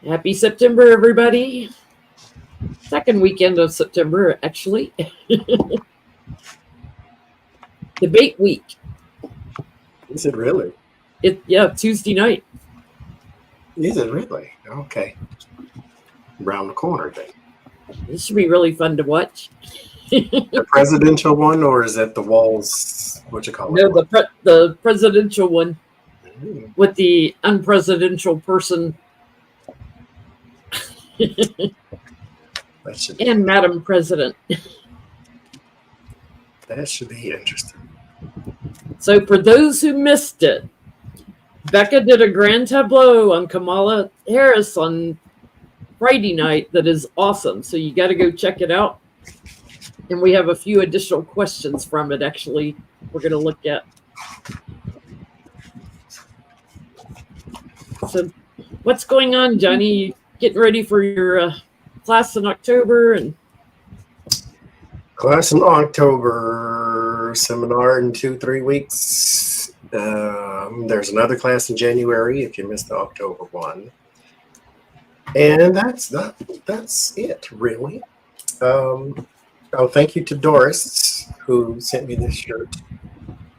Happy September, everybody. Second weekend of September, actually. Debate week. Is it really? Tuesday night. Is it really? Okay. Around the corner then. This should be really fun to watch. The presidential one, or is that the Walls? What you call it? No, the presidential one Mm. with the unpresidential person That should be, and Madam President. that should be interesting. So for those who missed it, Becca did a grand tableau on Kamala Harris on Friday night that is awesome. So you got to go check it out. And we have a few additional questions from it, actually, we're going to look at. So what's going on, Johnny? You getting ready for your class in October? And Class in October, seminar in 2-3 weeks. There's another class in January if you missed the October one. And that's it, really. Thank you to Doris, who sent me this shirt.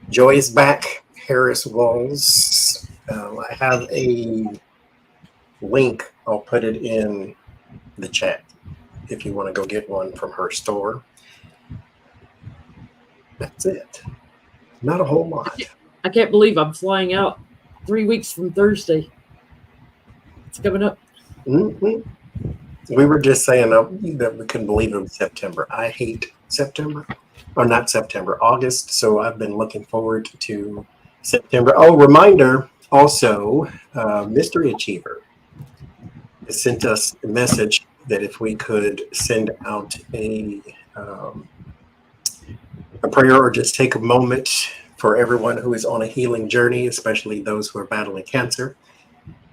Joy is back, Harris Walls. I have a link. I'll put it in the chat if you want to go get one from her store. That's it. Not a whole lot. I can't believe I'm flying out 3 weeks from Thursday. It's coming up. Mm-hmm. We were just saying that we couldn't believe it was September. I hate September, or not September, August. So I've been looking forward to September. Oh, reminder also, Mystery Achiever sent us a message that if we could send out a prayer or just take a moment for everyone who is on a healing journey, especially those who are battling cancer,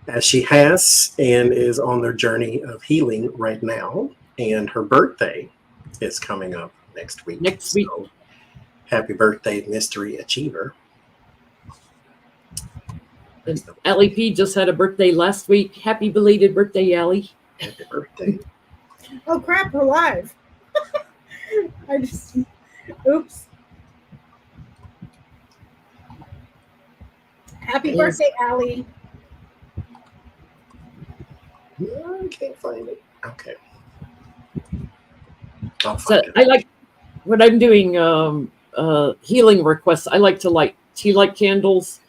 as she has and is on their journey of healing right now. And her birthday is coming up next week. So happy birthday, Mystery Achiever. And Allie P just had a birthday last week. Happy belated birthday, Allie. Happy birthday. Oh crap, we're live. Oops. Happy birthday, Allie. I can't find it. Okay. I like when I'm doing healing requests. I like to light tea light candles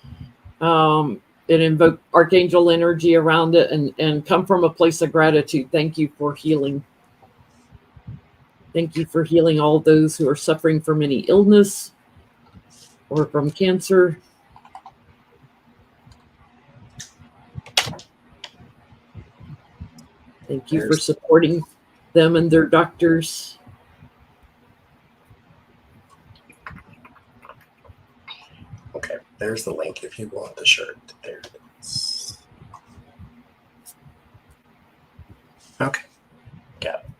and invoke archangel energy around it and come from a place of gratitude. Thank you for healing. Thank you for healing all those who are suffering from any illness or from cancer. Thank you for supporting them and their doctors. Okay, there's the link if you want the shirt. There it is. Okay, got it.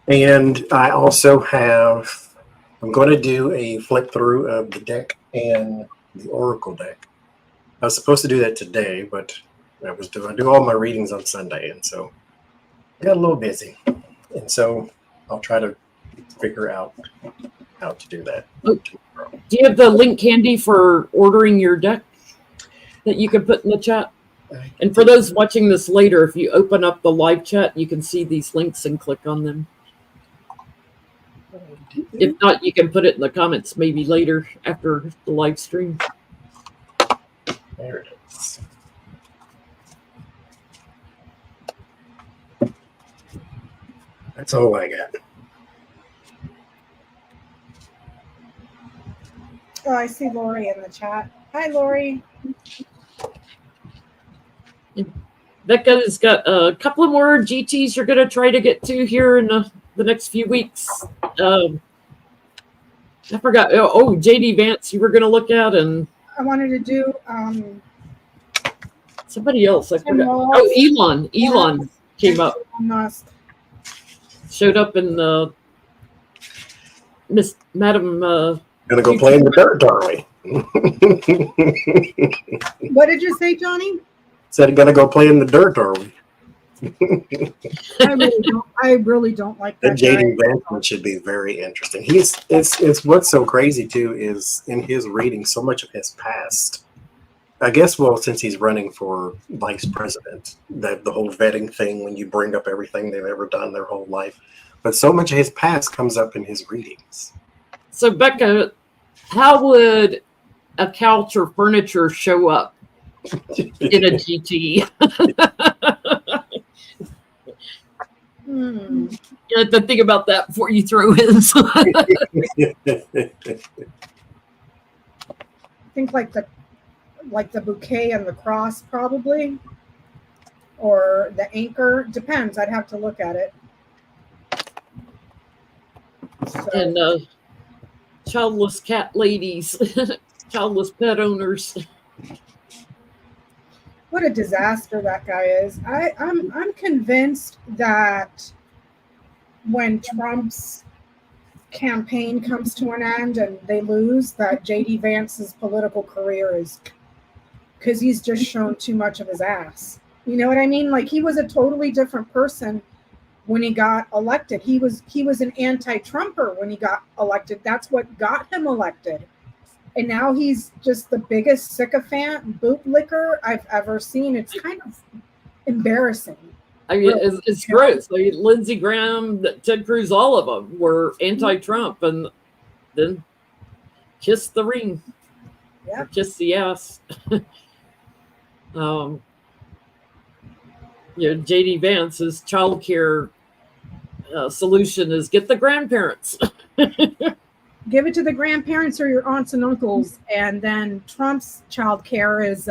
And I also have, I'm going to do a flip through of the deck and the Oracle deck. I was supposed to do that today, but I do all my readings on Sunday, and so I got a little busy. And so I'll try to figure out how to do that. Do you have the link handy for ordering your deck that you can put in the chat? And for those watching this later, if you open up the live chat, you can see these links and click on them. If not, you can put it in the comments maybe later after the live stream. There it is. That's all I got. Oh, I see Lori in the chat. Hi, Lori. Becca's got a couple of more GTs you're going to try to get to here in the next few weeks. I forgot. Oh, JD Vance you were going to look at, and I wanted to do somebody else. I forgot. Oh, Elon. Elon came up. Musk. Showed up in the Miss Madam. Gonna go play in the dirt, are we? What did you say, Johnny? Said gonna go play in the dirt, are we? I really don't like The that guy. JD Vance should be very interesting. It's what's so crazy too is in his reading so much of his past. I guess since he's running for vice president, that the whole vetting thing when you bring up everything they've ever done their whole life, but so much of his past comes up in his readings. So Becca, how would a couch or furniture show up in a GT? You have to think about that before you throw his. I think like the bouquet and the cross probably, or the anchor. Depends. I'd have to look at it. So, And childless cat ladies, childless pet owners. what a disaster that guy is. I'm convinced that when Trump's campaign comes to an end and they lose, that JD Vance's political career is, because he's just shown too much of his ass. You know what I mean? Like, he was a totally different person when he got elected. He was an anti-Trumper when he got elected. That's what got him elected. And now he's just the biggest sycophant bootlicker I've ever seen. It's kind of embarrassing. I mean, it's gross. I mean, Lindsey Graham, Ted Cruz, all of them were anti-Trump, and then kissed the ring, kissed the ass. JD Vance's child care solution is get the grandparents. Give it to the grandparents or your aunts and uncles. And then Trump's child care is,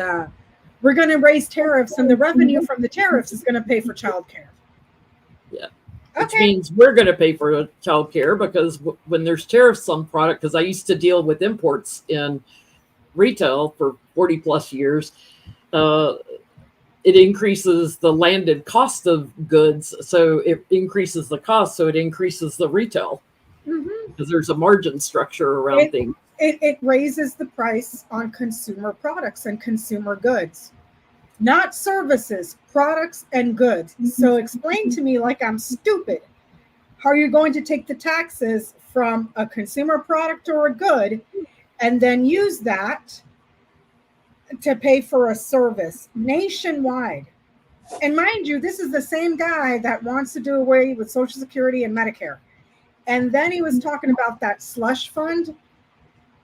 we're going to raise tariffs, and the revenue from the tariffs is going to pay for child care. Yeah. Which means we're going to pay for child care, because when there's tariffs on product, because I used to deal with imports in retail for 40 plus years, it increases the landed cost of goods. So it increases the cost. So it increases the retail, because there's a margin structure around things. It raises the price on consumer products and consumer goods, not services, products and goods. So explain to me, like I'm stupid, how you're going to take the taxes from a consumer product or a good and then use that to pay for a service nationwide. And mind you, this is the same guy that wants to do away with Social Security and Medicare. And then he was talking about that slush fund,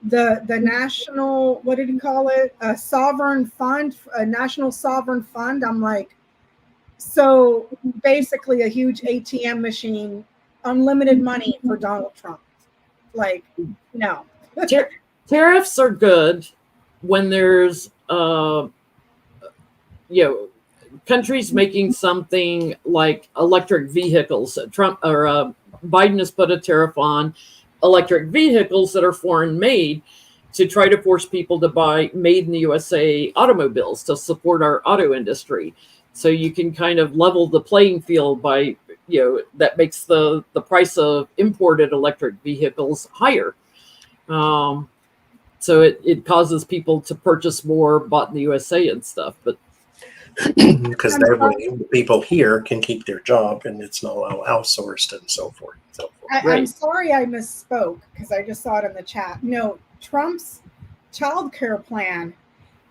the national, what did he call it? A sovereign fund, a national sovereign fund. I'm like, so basically a huge ATM machine, unlimited money for Donald Trump. Like, no. Tariffs are good when there's, countries making something like electric vehicles. Biden has put a tariff on electric vehicles that are foreign made to try to force people to buy made in the USA automobiles to support our auto industry. So you can kind of level the playing field by, that makes the price of imported electric vehicles higher. So it causes people to purchase more bought in the USA and stuff. But because that way the people here can keep their job and it's not all outsourced and so forth. I'm sorry I misspoke, because I just saw it in the chat. No, Trump's child care plan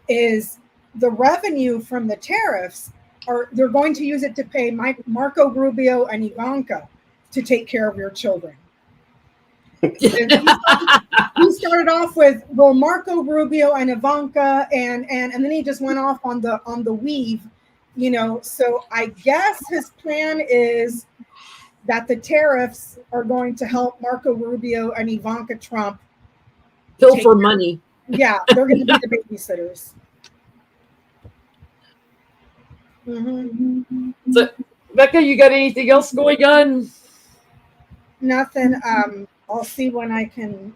is the revenue from the tariffs, or they're going to use it to pay Marco Rubio and Ivanka to take care of your children. He started off with, well, Marco Rubio and Ivanka, and then he just went off on the weave, So I guess his plan is that the tariffs are going to help Marco Rubio and Ivanka Trump pilfer money. Yeah, they're going to be the babysitters. So, Becca, you got anything else going on? Nothing. I'll see when I can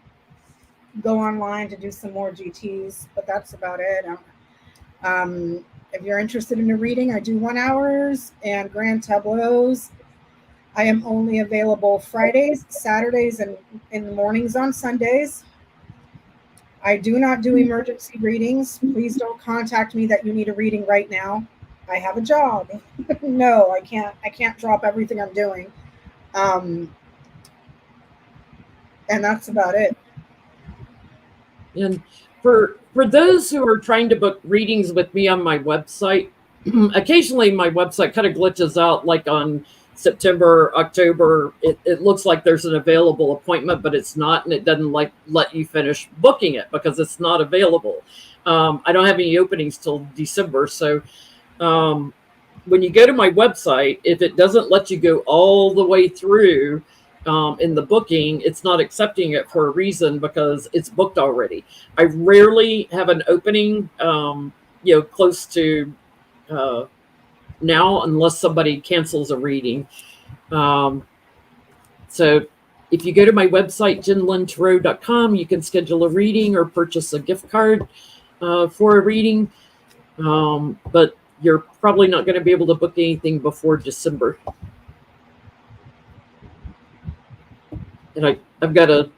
go online to do some more GTs, but that's about it. If you're interested in a reading, I do 1 hours and grand tableaus. I am only available Fridays, Saturdays, and in the mornings on Sundays. I do not do emergency readings. Please don't contact me that you need a reading right now. I have a job. No, I can't. I can't drop everything I'm doing. And that's about it. And for those who are trying to book readings with me on my website, occasionally my website kind of glitches out, like on September, October. It looks like there's an available appointment, but it's not, and it doesn't like let you finish booking it because it's not available. I don't have any openings till December, so when you go to my website, if it doesn't let you go all the way through in the booking, it's not accepting it for a reason because it's booked already. I rarely have an opening, close to now, unless somebody cancels a reading. So if you go to my website, jinlintarot.com, you can schedule a reading or purchase a gift card for a reading. But you're probably not going to be able to book anything before December. And I've got a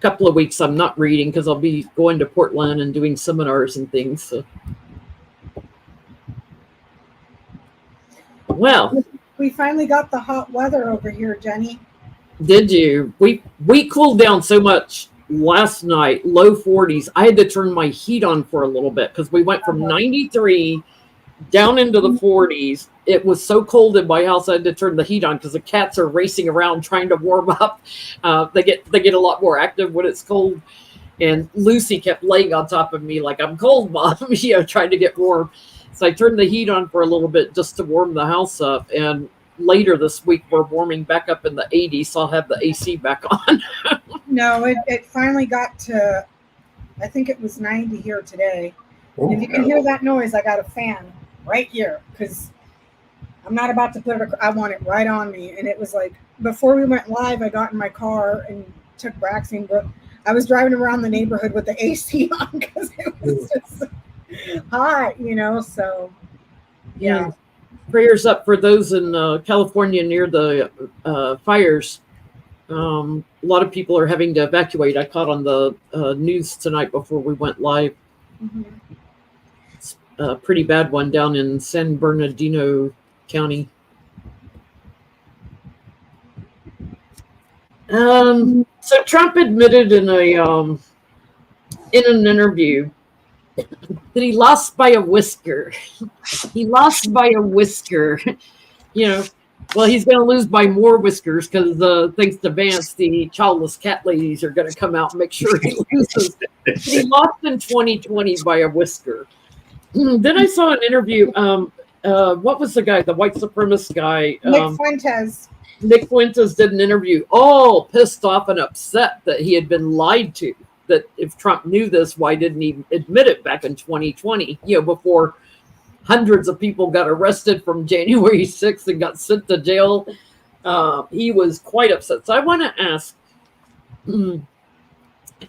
couple of weeks I'm not reading because I'll be going to Portland and doing seminars and things. So. Well, we finally got the hot weather over here, Jenny. Did you? We cooled down so much last night, low 40s. I had to turn my heat on for a little bit because we went from 93 down into the 40s. It was so cold in my house I had to turn the heat on because the cats are racing around trying to warm up. They get a lot more active when it's cold. And Lucy kept laying on top of me like, I'm cold, Mom, trying to get warm. So I turned the heat on for a little bit just to warm the house up. And later this week, we're warming back up in the 80s, so I'll have the AC back on. No, it finally got to, I think it was 90 here today. And if you can hear that noise, I got a fan right here because I'm not about to put it, I want it right on me. And it was like, before we went live, I got in my car and took Braxton, but I was driving around the neighborhood with the AC on because it was just hot, so yeah. Prayers up for those in California near the fires. A lot of people are having to evacuate. I caught on the news tonight before we went live. Mm-hmm. It's a pretty bad one down in San Bernardino County. So Trump admitted in an interview that he lost by a whisker. He lost by a whisker. Well, he's going to lose by more whiskers because thanks to Vance, the childless cat ladies are going to come out and make sure he loses. He lost in 2020 by a whisker. Then I saw an interview. What was the guy, the white supremacist guy? Nick Fuentes. Nick Fuentes did an interview, all pissed off and upset that he had been lied to. That if Trump knew this, why didn't he admit it back in 2020? Before hundreds of people got arrested from January 6th and got sent to jail. He was quite upset. So I want to ask,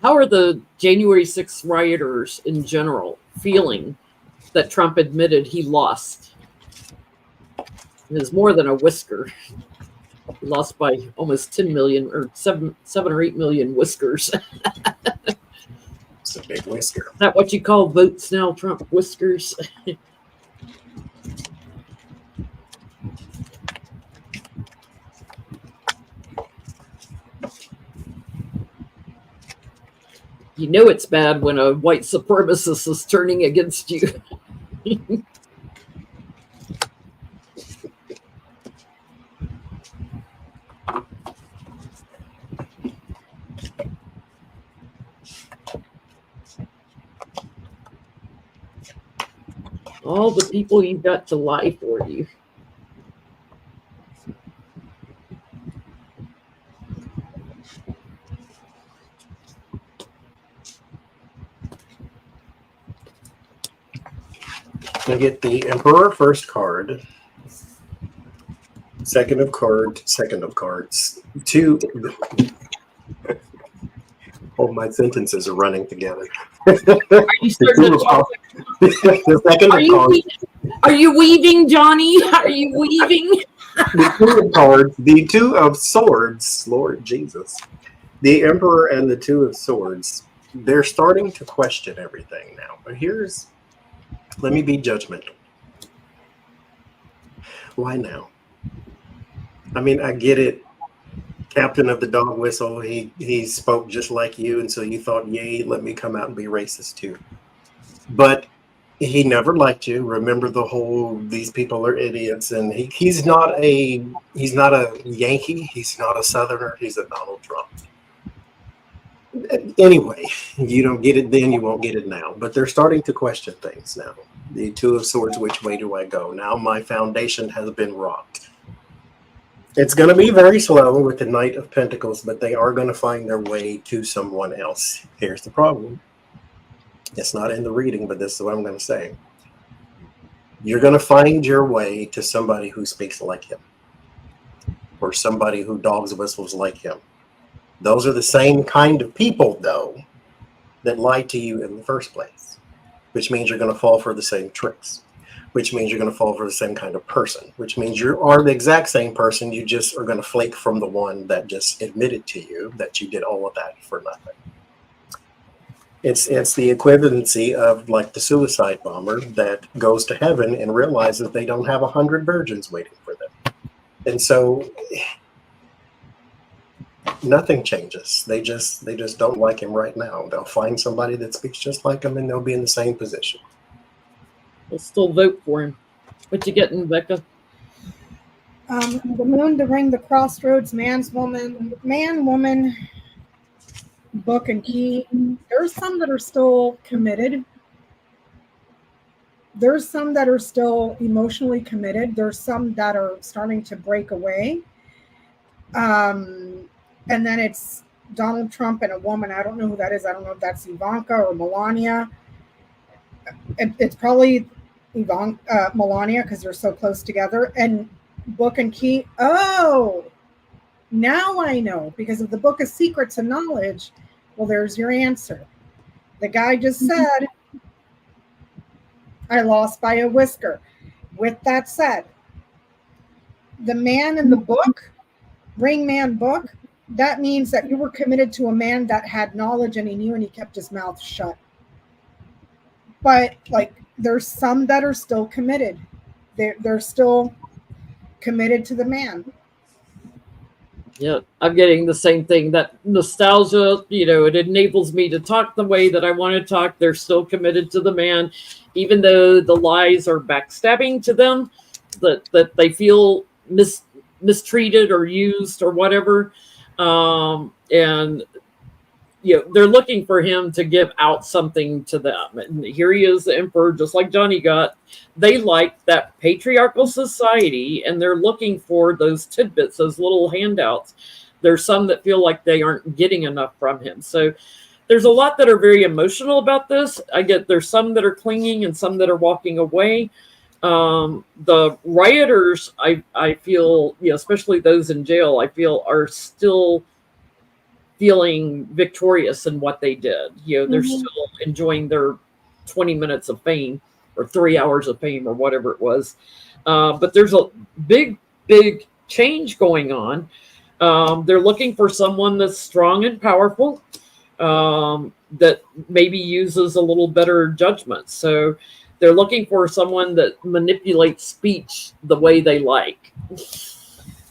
how are the January 6th rioters in general feeling that Trump admitted he lost? It is more than a whisker. He lost by almost 10 million or 7 or 8 million whiskers. It's a big whisker. Is that what you call votes now, Trump whiskers? You know it's bad when a white supremacist is turning against you. All the people you've got to lie for you. I get the Emperor first card, second of cards, two. Oh, my sentences are running together. Are you starting to talk? The second of cards. Are you weaving, Johnny? Are you weaving? The Two of Cards, the Two of Swords, Lord Jesus, the Emperor and the Two of Swords. They're starting to question everything now. But let me be judgmental. Why now? I mean, I get it. Captain of the dog whistle, he spoke just like you, and so you thought, yay, let me come out and be racist too. But he never liked you. Remember the whole these people are idiots, and he's not a Yankee, he's not a Southerner, he's a Donald Trump. Anyway, you don't get it then, you won't get it now. But they're starting to question things now. The Two of Swords, which way do I go? Now my foundation has been rocked. It's going to be very slow with the Knight of Pentacles, but they are going to find their way to someone else. Here's the problem. It's not in the reading, but this is what I'm going to say. You're going to find your way to somebody who speaks like him, or somebody who dogs whistles like him. Those are the same kind of people, though, that lied to you in the first place, which means you're going to fall for the same tricks, which means you're going to fall for the same kind of person, which means you are the exact same person. You just are going to flake from the one that just admitted to you that you did all of that for nothing. It's the equivalency of like the suicide bomber that goes to heaven and realizes they don't have 100 virgins waiting for them. And so nothing changes. They just don't like him right now. They'll find somebody that speaks just like him, and they'll be in the same position. We'll still vote for him. What you getting, Becca? The Moon, the Ring, the Crossroads, man, woman, Book and Key. There's some that are still committed. There's some that are still emotionally committed. There's some that are starting to break away. And then it's Donald Trump and a woman. I don't know who that is. I don't know if that's Ivanka or Melania. It's probably Melania, because they're so close together. And Book and Key. Oh, now I know, because of the Book of Secrets and Knowledge. Well, there's your answer. The guy just said, I lost by a whisker. With that said, the man in the book, Ring Man book, that means that you were committed to a man that had knowledge and he knew, and he kept his mouth shut. But like, there's some that are still committed. They're still committed to the man. Yeah, I'm getting the same thing. That nostalgia, it enables me to talk the way that I want to talk. They're still committed to the man, even though the lies are backstabbing to them, that they feel mistreated or used or whatever. And they're looking for him to give out something to them. And here he is, the emperor, just like Johnny got. They like that patriarchal society, and they're looking for those tidbits, those little handouts. There's some that feel like they aren't getting enough from him. So there's a lot that are very emotional about this. There's some that are clinging and some that are walking away. The rioters, I feel, especially those in jail, I feel are still feeling victorious in what they did. They're still enjoying their 20 minutes of fame or 3 hours of fame or whatever it was. But there's a big change going on. They're looking for someone that's strong and powerful, that maybe uses a little better judgment. So they're looking for someone that manipulates speech the way they like.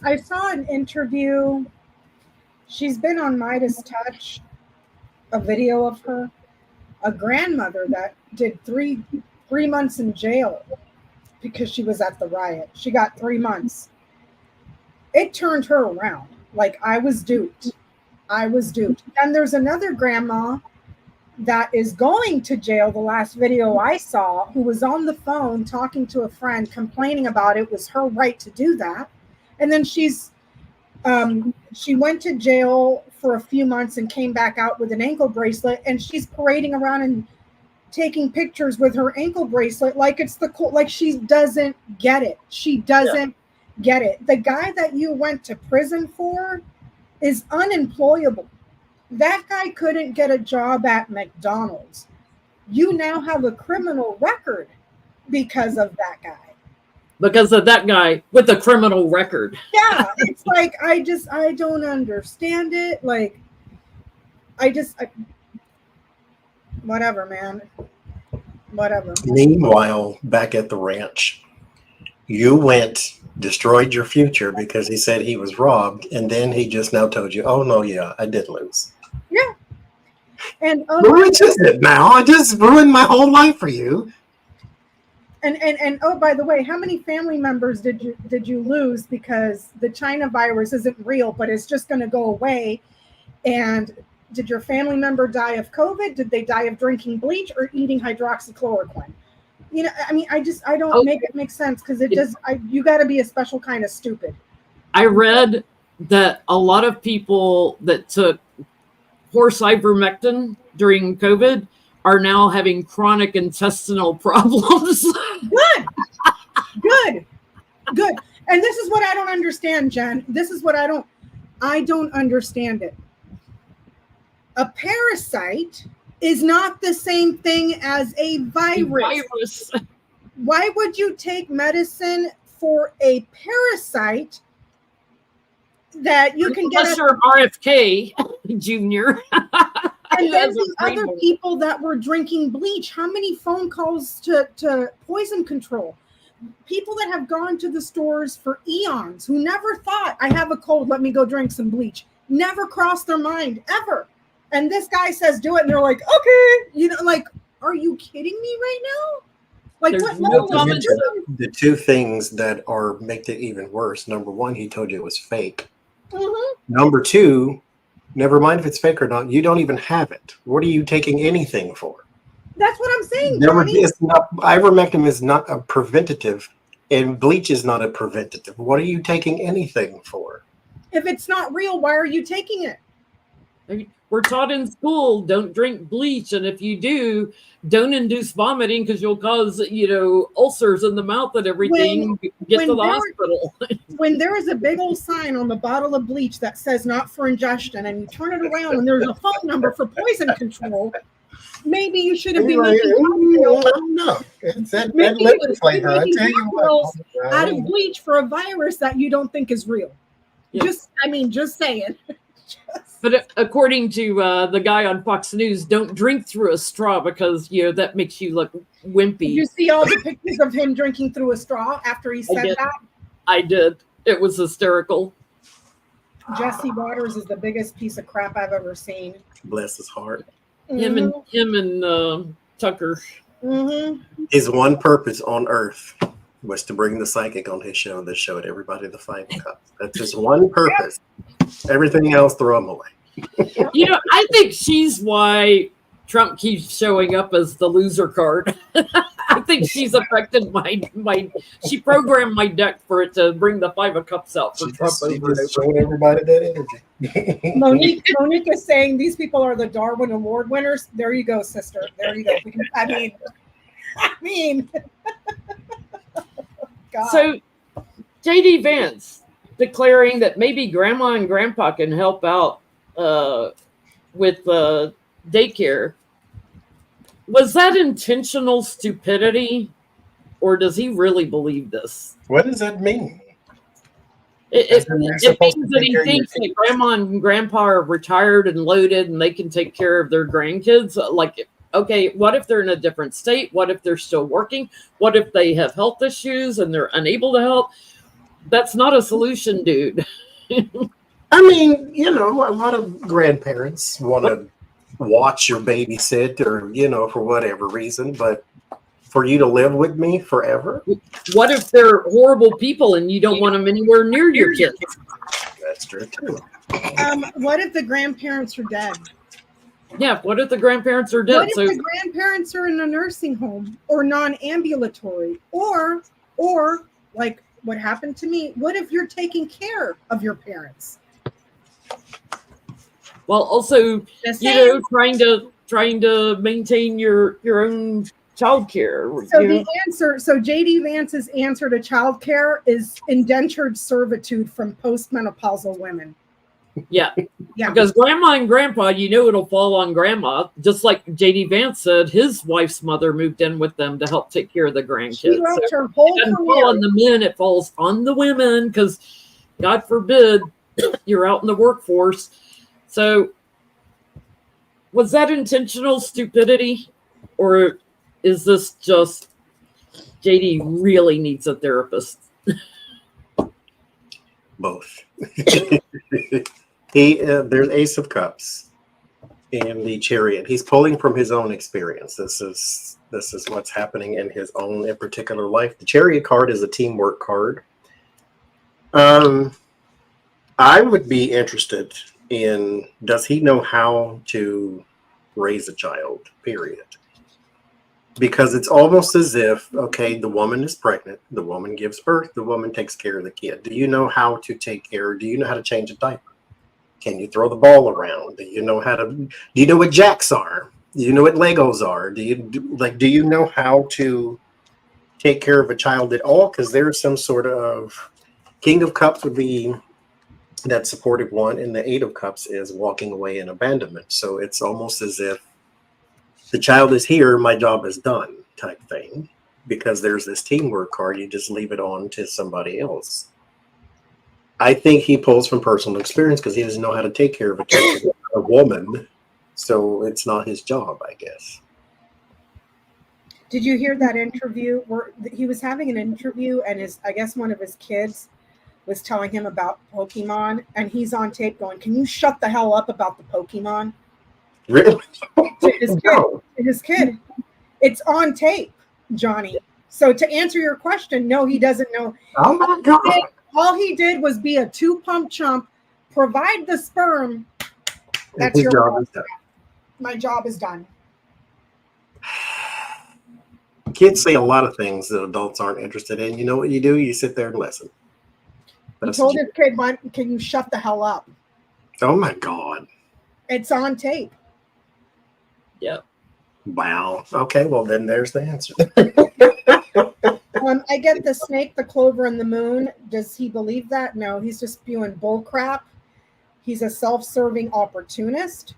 I saw an interview. She's been on Midas Touch, a video of her, a grandmother that did three months in jail because she was at the riot. She got 3 months. It turned her around. Like, I was duped. And there's another grandma that is going to jail, the last video I saw, who was on the phone talking to a friend, complaining about it was her right to do that. And then she went to jail for a few months and came back out with an ankle bracelet, and she's parading around and taking pictures with her ankle bracelet like it's like she doesn't get it. She doesn't get it. The guy that you went to prison for is unemployable. That guy couldn't get a job at McDonald's. You now have a criminal record because of that guy. because of that guy with a criminal record. Yeah, it's like I don't understand it. Like whatever, man. Whatever. Meanwhile, back at the ranch, you went, destroyed your future because he said he was robbed, and then he just now told you, oh no, yeah, I did lose. Yeah. And Which is it now? I just ruined my whole life for you. And oh, by the way, how many family members did you lose because the China virus isn't real, but it's just going to go away? And did your family member die of COVID? Did they die of drinking bleach or eating hydroxychloroquine? You know, I mean, I don't make it make sense because you got to be a special kind of stupid. I read that a lot of people that took horse ivermectin during COVID are now having chronic intestinal problems. Good. And this is what I don't understand, Jen. This is what I don't understand it. A parasite is not the same thing as a virus. Why would you take medicine for a parasite that you can get? Unless you're RFK Jr. And then the other people that were drinking bleach, how many phone calls to poison control? People that have gone to the stores for eons who never thought, I have a cold, let me go drink some bleach. Never crossed their mind, ever. And this guy says, do it. And they're like, okay. You know, like, are you kidding me right now? Like, There's what? no The two things that make it even worse. Number one, he told you it was fake. Mm-hmm. Number two, never mind if it's fake or not, you don't even have it. What are you taking anything for? That's what I'm saying, ivermectin is not a preventative, and bleach is not a preventative. What are you taking anything for? If it's not real, why are you taking it? We're taught in school, don't drink bleach. And if you do, don't induce vomiting because you'll cause, ulcers in the mouth and everything. Get to the hospital. When there is a big old sign on the bottle of bleach that says not for ingestion, and you turn it around and there's a phone number for poison control, maybe you shouldn't be making no. It's that liquid flavor. I tell you what. Out of bleach for a virus that you don't think is real. Yeah. Just saying. But according to the guy on Fox News, don't drink through a straw because, that makes you look wimpy. Did you see all the pictures of him drinking through a straw after he said that? I did. It was hysterical. Jesse Waters is the biggest piece of crap I've ever seen. Bless his heart. Mm-hmm. Him and Tucker. Mm-hmm. His one purpose on Earth was to bring the psychic on his show that showed everybody the 5 cups. That's his one purpose. Everything else, throw him away. I think she's why Trump keeps showing up as the loser card. I think she's affected she programmed my deck for it to bring the 5 of cups out for Trump. Just showing everybody that energy. Monique is saying these people are the Darwin Award winners. There you go, sister. There you go. I mean. God. So, J.D. Vance declaring that maybe grandma and grandpa can help out with daycare. Was that intentional stupidity, or does he really believe this? What does that mean? It means that he thinks that grandma and grandpa are retired and loaded and they can take care of their grandkids. Like, okay, what if they're in a different state? What if they're still working? What if they have health issues and they're unable to help? That's not a solution, dude. I mean, a lot of grandparents want to watch your babysit or, for whatever reason, but for you to live with me forever? What if they're horrible people and you don't want them anywhere near your kids? That's true, too. What if the grandparents are dead? Yeah, what if the grandparents are dead? What if the grandparents are in a nursing home or non-ambulatory? Or like what happened to me, what if you're taking care of your parents? Well, also, trying to maintain your own child care. So JD Vance's answer to child care is indentured servitude from postmenopausal women. Yeah. Yeah. Because grandma and grandpa, it'll fall on grandma. Just like J.D. Vance said, his wife's mother moved in with them to help take care of the grandkids. She left her whole it doesn't career. fall on the men, it falls on the women because, God forbid, you're out in the workforce. So was that intentional stupidity? Or is this just JD really needs a therapist? Both. There's Ace of Cups in the Chariot. He's pulling from his own experience. This is what's happening in his own in particular life. The Chariot card is a teamwork card. I would be interested in, does he know how to raise a child, period? Because it's almost as if, okay, the woman is pregnant, the woman gives birth, the woman takes care of the kid. Do you know how to take care? Do you know how to change a diaper? Can you throw the ball around? Do you know what jacks are? Do you know what Legos are? Do you know how to take care of a child at all? Because there's some sort of King of Cups would be that supportive one, and the Eight of Cups is walking away in abandonment. So it's almost as if the child is here, my job is done type thing, because there's this teamwork card. You just leave it on to somebody else. I think he pulls from personal experience because he doesn't know how to take care of a woman. So it's not his job, I guess. Did you hear that interview where he was having an interview and I guess one of his kids was telling him about Pokemon, and he's on tape going, "Can you shut the hell up about the Pokemon?" Really? To his kid. It's on tape, Johnny. So to answer your question, no, he doesn't know. Oh my God. All he did was be a 2-pump chump, provide the sperm. That's his your job is done. My job is done. Kids say a lot of things that adults aren't interested in. You know what you do? You sit there and listen. He told his kid, "Can you shut the hell up?" Oh my God. It's on tape. Yeah. Wow. Okay, well then there's the answer. I get the snake, the clover, and the moon. Does he believe that? No, he's just spewing bull crap. He's a self-serving opportunist.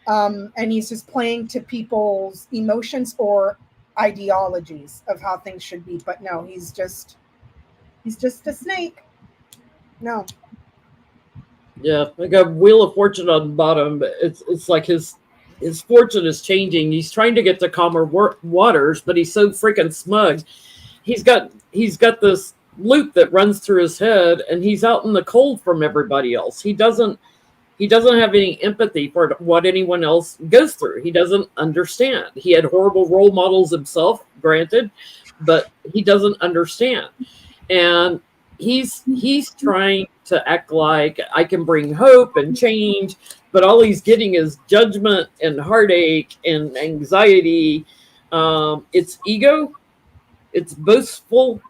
And he's just playing to people's emotions or ideologies of how things should be. But no, he's just a snake. No. Yeah, I got Wheel of Fortune on the bottom, but it's like his fortune is changing. He's trying to get to calmer waters, but he's so freaking smug. He's got this loop that runs through his head, and he's out in the cold from everybody else. He doesn't have any empathy for what anyone else goes through. He doesn't understand. He had horrible role models himself, granted, but he doesn't understand. And he's trying to act like I can bring hope and change, but all he's getting is judgment and heartache and anxiety. It's ego. It's boastful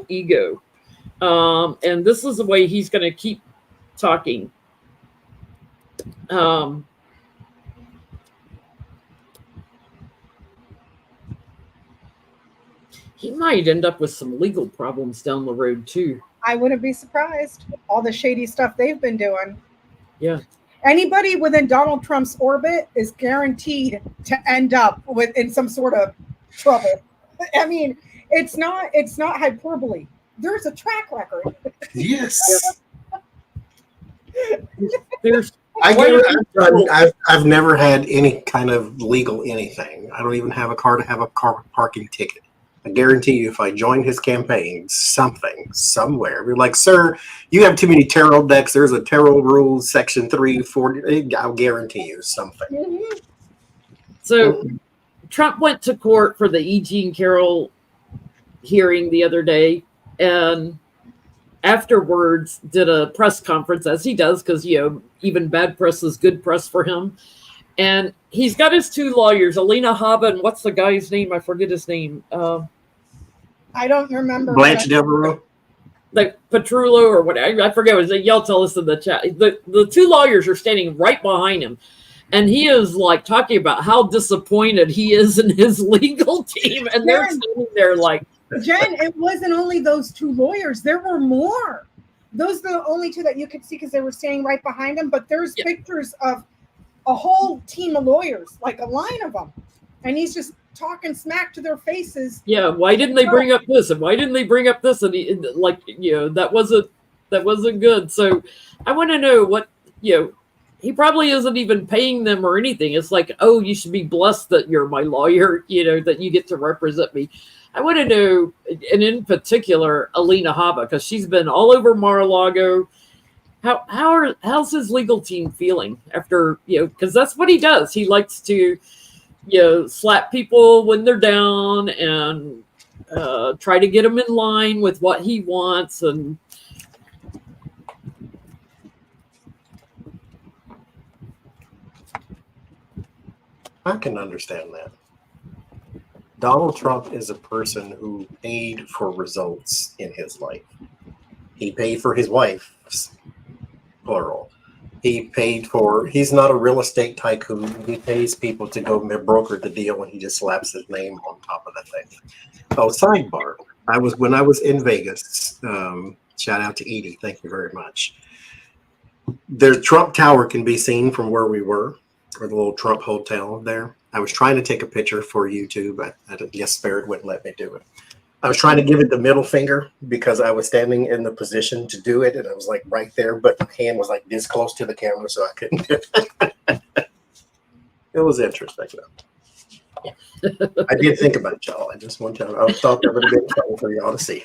ego. And this is the way he's going to keep talking. He might end up with some legal problems down the road too. I wouldn't be surprised. All the shady stuff they've been doing. Yeah. Anybody within Donald Trump's orbit is guaranteed to end up in some sort of trouble. I mean, it's not hyperbole. There's a track record. Yes. There's I've never had any kind of legal anything. I don't even have a car to have a car parking ticket. I guarantee you, if I joined his campaign, something, somewhere, we're like, "Sir, you have too many tarot decks. There's a tarot rule, section 340. I'll guarantee you something." Mm-hmm. So Trump went to court for the E. Jean Carroll hearing the other day, and afterwards did a press conference, as he does, because even bad press is good press for him. And he's got his two lawyers, Alina Habba, and what's the guy's name? I forget his name. I don't remember. Blanche Devereaux. Like Petrullo or whatever. I forget. Y'all tell us in the chat. The two lawyers are standing right behind him. And he is like talking about how disappointed he is in his legal team. And they're standing there like. Jen, it wasn't only those two lawyers. There were more. Those are the only two that you could see because they were standing right behind him. But there's Yeah. pictures of a whole team of lawyers, like a line of them, and he's just talking smack to their faces. Yeah, why didn't they bring up this, and why didn't they bring up this? And that wasn't good. So I want to know what he probably isn't even paying them or anything. It's like, oh, you should be blessed that you're my lawyer, that you get to represent me. I want to know, and in particular, Alina Habba, because she's been all over Mar-a-Lago. How's his legal team feeling after, because that's what he does. He likes to, slap people when they're down and try to get them in line with what he wants. And I can understand that. Donald Trump is a person who paid for results in his life. He paid for his wife's, plural. He's not a real estate tycoon. He pays people to go broker the deal and he just slaps his name on top of the thing. Oh, sidebar. When I was in Vegas, shout out to Edie. Thank you very much. The Trump Tower can be seen from where we were, or the little Trump Hotel there. I was trying to take a picture for YouTube. I guess Spirit wouldn't let me do it. I was trying to give it the middle finger because I was standing in the position to do it, and I was like right there, but my hand was like this close to the camera, so I couldn't do it. It was interesting, though. I did think about y'all. I just want y'all. I thought that would have been fun for y'all to see.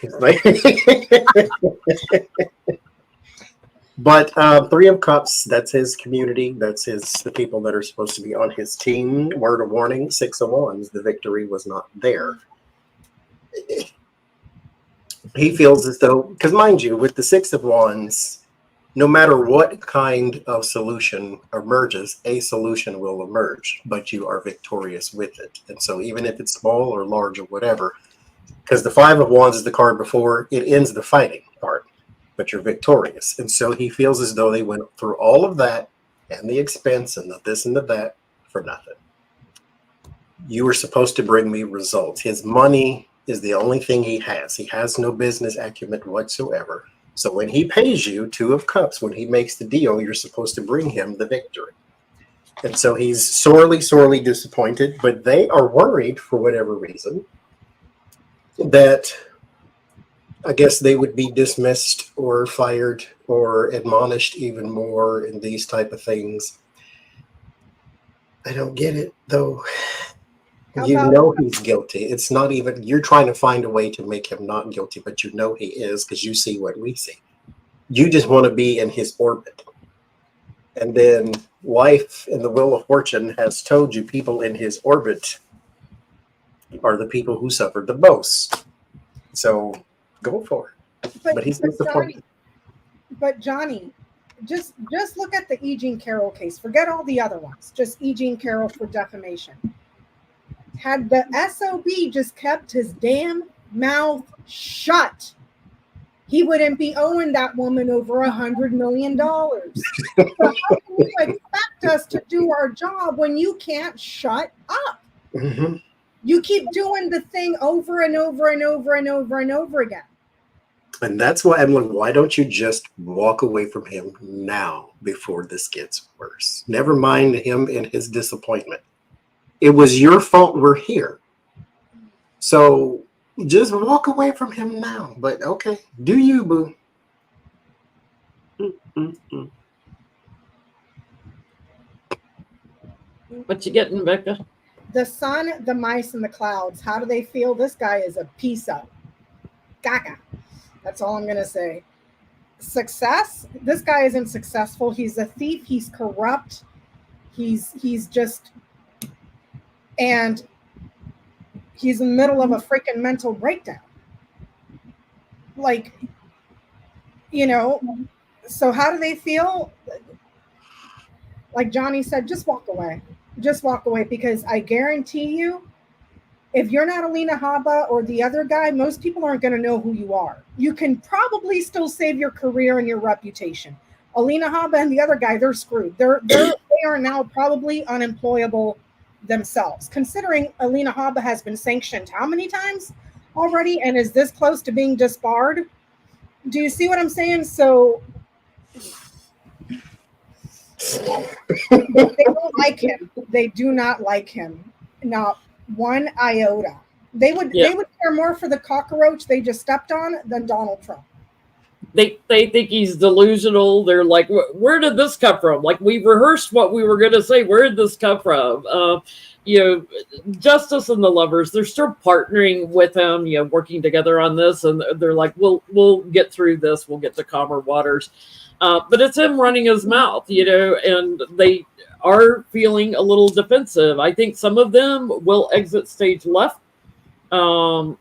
But Three of Cups, that's his community. That's the people that are supposed to be on his team. Word of warning, Six of Wands, the victory was not there. He feels as though, because mind you, with the Six of Wands, no matter what kind of solution emerges, a solution will emerge, but you are victorious with it. And so even if it's small or large or whatever, because the Five of Wands is the card before, it ends the fighting part, but you're victorious. And so he feels as though they went through all of that and the expense and the this and the that for nothing. You were supposed to bring me results. His money is the only thing he has. He has no business acumen whatsoever. So when he pays you, Two of Cups, when he makes the deal, you're supposed to bring him the victory. And so he's sorely, sorely disappointed, but they are worried for whatever reason that I guess they would be dismissed or fired or admonished even more in these type of things. I don't get it, though. You know he's guilty. It's not even, you're trying to find a way to make him not guilty, but you know he is because you see what we see. You just want to be in his orbit. And then life and the Wheel of Fortune has told you people in his orbit are the people who suffered the most. So go for it. But he's disappointed. But Johnny, just look at the E. Jean Carroll case. Forget all the other ones. Just E. Jean Carroll for defamation. Had the SOB just kept his damn mouth shut, he wouldn't be owing that woman over $100 million. So how can you expect us to do our job when you can't shut up? Mm-hmm. You keep doing the thing over and over and over and over and over again. And that's why I'm like, why don't you just walk away from him now before this gets worse? Never mind him and his disappointment. It was your fault we're here. So just walk away from him now. But okay, do you, boo? Mm-mm-mm. what you getting, Becca? The sun, the mice, and the clouds. How do they feel? This guy is a piece of caca. That's all I'm going to say. Success. This guy isn't successful. He's a thief. He's corrupt. He's just... And he's in the middle of a freaking mental breakdown. Like, so how do they feel? Like Johnny said, just walk away. Just walk away, because I guarantee you, if you're not Alina Habba or the other guy, most people aren't going to know who you are. You can probably still save your career and your reputation. Alina Habba and the other guy, they're screwed. They are now probably unemployable themselves, considering Alina Habba has been sanctioned how many times already and is this close to being disbarred. Do you see what I'm saying? So they don't like him. They do not like him. Not one iota. They would care more for the cockroach they just stepped on than Donald Trump. They think he's delusional. They're like, where did this come from? Like, we rehearsed what we were going to say. Where did this come from? Justice and the lovers, they're still partnering with him, working together on this. And they're like, we'll get through this. We'll get to calmer waters. But it's him running his mouth, and they are feeling a little defensive. I think some of them will exit stage left.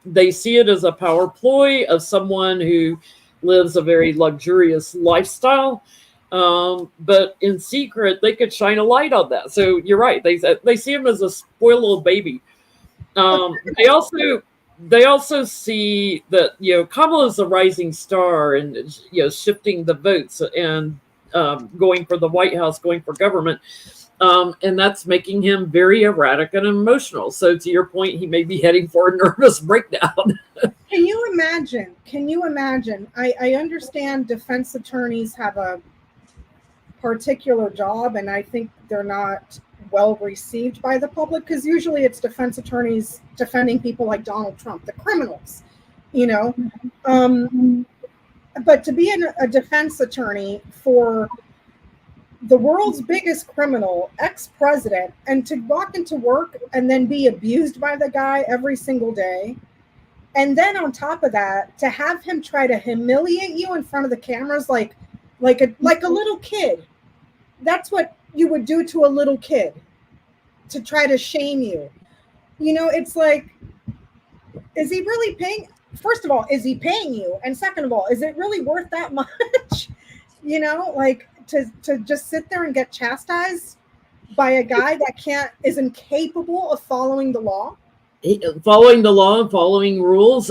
They see it as a power ploy of someone who lives a very luxurious lifestyle. But in secret, they could shine a light on that. So you're right. They see him as a spoiled little baby. They also see that, Kamala is a rising star and, shifting the votes and going for the White House, going for government. And that's making him very erratic and emotional. So to your point, he may be heading for a nervous breakdown. Can you imagine? I understand defense attorneys have a particular job, and I think they're not well received by the public because usually it's defense attorneys defending people like Donald Trump, the criminals, But to be a defense attorney for the world's biggest criminal, ex-president, and to walk into work and then be abused by the guy every single day. And then on top of that, to have him try to humiliate you in front of the cameras like a little kid. That's what you would do to a little kid, to try to shame you. It's like, is he really paying? First of all, is he paying you? And second of all, is it really worth that much? To just sit there and get chastised by a guy that is incapable of following the law? Following the law and following rules.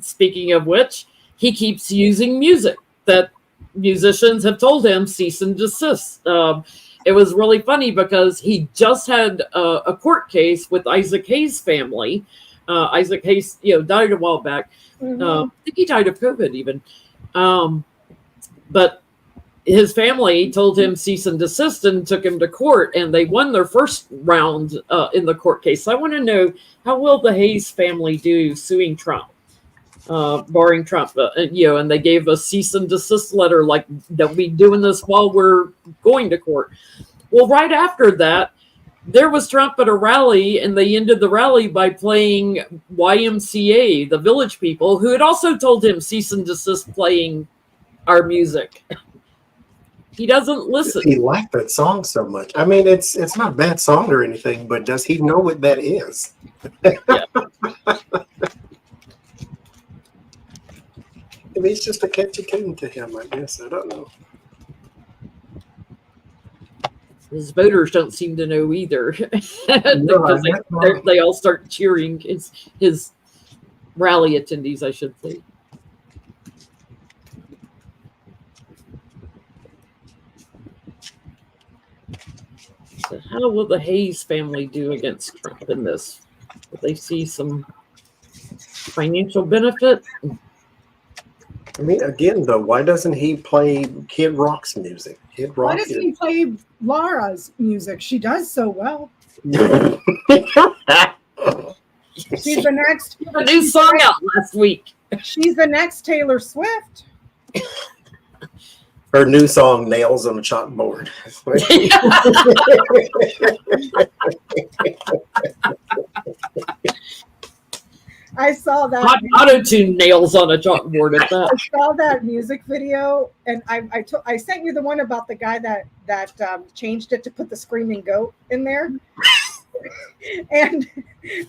Speaking of which, he keeps using music that musicians have told him cease and desist. It was really funny because he just had a court case with Isaac Hayes' family. Isaac Hayes, died a while back. Mm-hmm. I think he died of COVID even. But his family told him cease and desist and took him to court, and they won their first round in the court case. So I want to know, how will the Hayes family do suing Trump, barring Trump? And they gave a cease and desist letter, like, they'll be doing this while we're going to court. Well, right after that, there was Trump at a rally, and they ended the rally by playing YMCA, the Village People, who had also told him cease and desist playing our music. He doesn't listen. He liked that song so much. I mean, it's not a bad song or anything, but does he know what that is? Yeah. It's just a catchy tune to him, I guess. I don't know. His voters don't seem to know either. No, because they all start cheering his rally attendees, I should say. So how will the Hayes family do against Trump in this? Will they see some financial benefit? I mean, again, though, why doesn't he play Kid Rock's music? Why doesn't he play Laura's music? She does so well. She's the next. A new song out last week. She's the next Taylor Swift. Her new song, Nails on a Chalkboard. I saw that. Auto-tune nails on a chalkboard at that. I saw that music video, and I sent you the one about the guy that changed it to put the screaming goat in there. And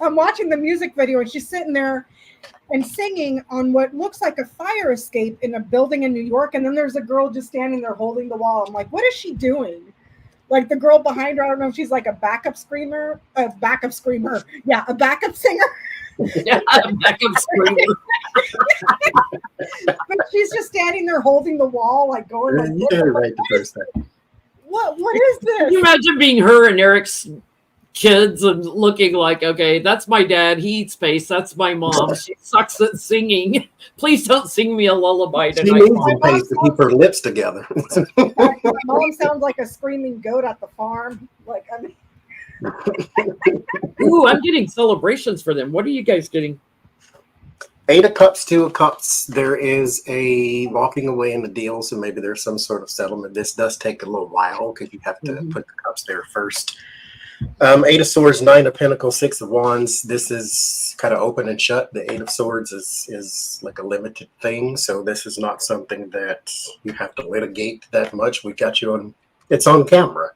I'm watching the music video, and she's sitting there and singing on what looks like a fire escape in a building in New York. And then there's a girl just standing there holding the wall. I'm like, what is she doing? Like the girl behind her, I don't know if she's like a backup singer. Yeah, a backup singer. Yeah, a backup screamer. But she's just standing there holding the wall, like going like, you did it right the first time. What is this? Can you imagine being her and Eric's kids and looking like, okay, that's my dad. He eats paste. That's my mom. She sucks at singing. Please don't sing me a lullaby She tonight. needs some paste to keep her lips together. My mom sounds like a screaming goat at the farm. Like, I mean, Ooh, I'm getting celebrations for them. What are you guys getting? 8 of Cups, 2 of Cups. There is a walking away in the deal, so maybe there's some sort of settlement. This does take a little while because you have to put the cups there first. 8 of Swords, 9 of Pentacles, 6 of Wands. This is kind of open and shut. The 8 of Swords is like a limited thing, so this is not something that you have to litigate that much. We got you on. It's on camera.